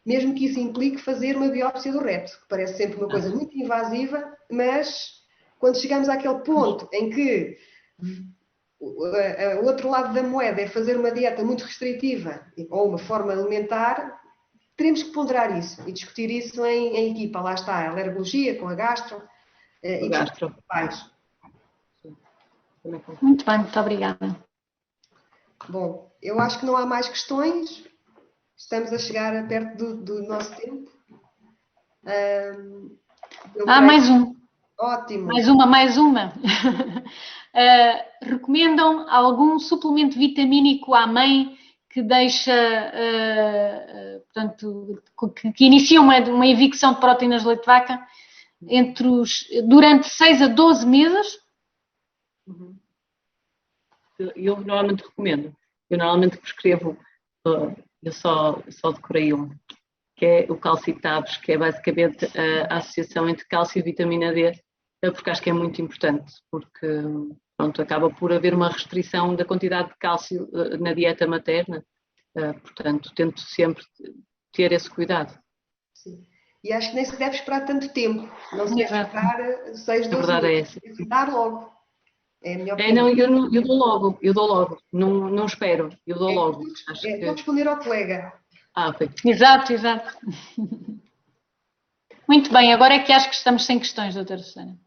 Mesmo que isso implique fazer uma biópsia do reto, que parece sempre uma coisa muito invasiva, mas quando chegamos àquele ponto em que o outro lado da moeda é fazer uma dieta muito restritiva ou uma forma alimentar, teremos que ponderar isso e discutir isso em equipa. Lá está, a alergologia com a gastro e gastro. pais. Muito bem, muito obrigada. Bom, eu acho que não há mais questões. Estamos a chegar perto do nosso tempo. Mais um. Ótimo. Mais uma. Recomendam algum suplemento vitamínico à mãe que deixa, portanto, que inicia uma evicção de proteínas de leite de vaca durante 6 a 12 meses? Eu normalmente recomendo. Eu normalmente prescrevo, eu só decorei um, que é o calcitabs, que é basicamente a associação entre cálcio e vitamina D, porque acho que é muito importante, porque pronto, acaba por haver uma restrição da quantidade de cálcio na dieta materna, portanto tento sempre ter esse cuidado. Sim. E acho que nem se deve esperar tanto tempo, não se deve Exato. esperar 6, A 12 verdade é meses, essa. deve dar logo, é a minha Não, opinião. eu dou logo, não espero, eu dou logo. Acho Estou a que. responder ao colega. Ok. Exato, exato. Muito bem, agora é que acho que estamos sem questões, doutora Susana.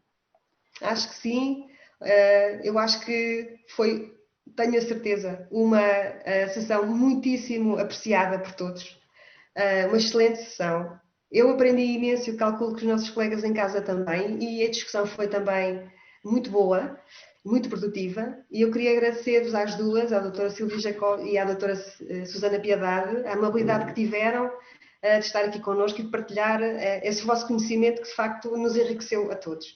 Acho que sim. Eu acho que foi, tenho a certeza, uma sessão muitíssimo apreciada por todos. Uma excelente sessão. Eu aprendi imenso e calculo que os nossos colegas em casa também, e a discussão foi também muito boa, muito produtiva, e eu queria agradecer-vos às duas, à doutora Silvia Jacó e à doutora Susana Piedade, a amabilidade que tiveram de estar aqui connosco e de partilhar esse vosso conhecimento que de facto nos enriqueceu a todos.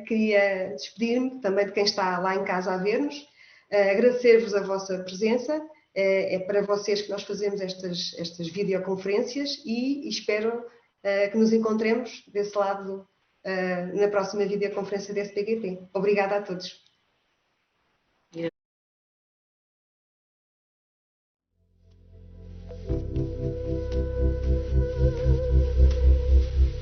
Queria despedir-me também de quem está lá em casa a ver-nos, agradecer-vos a vossa presença. É para vocês que nós fazemos estas videoconferências e espero que nos encontremos desse lado na próxima videoconferência da SPGP. Obrigada a todos.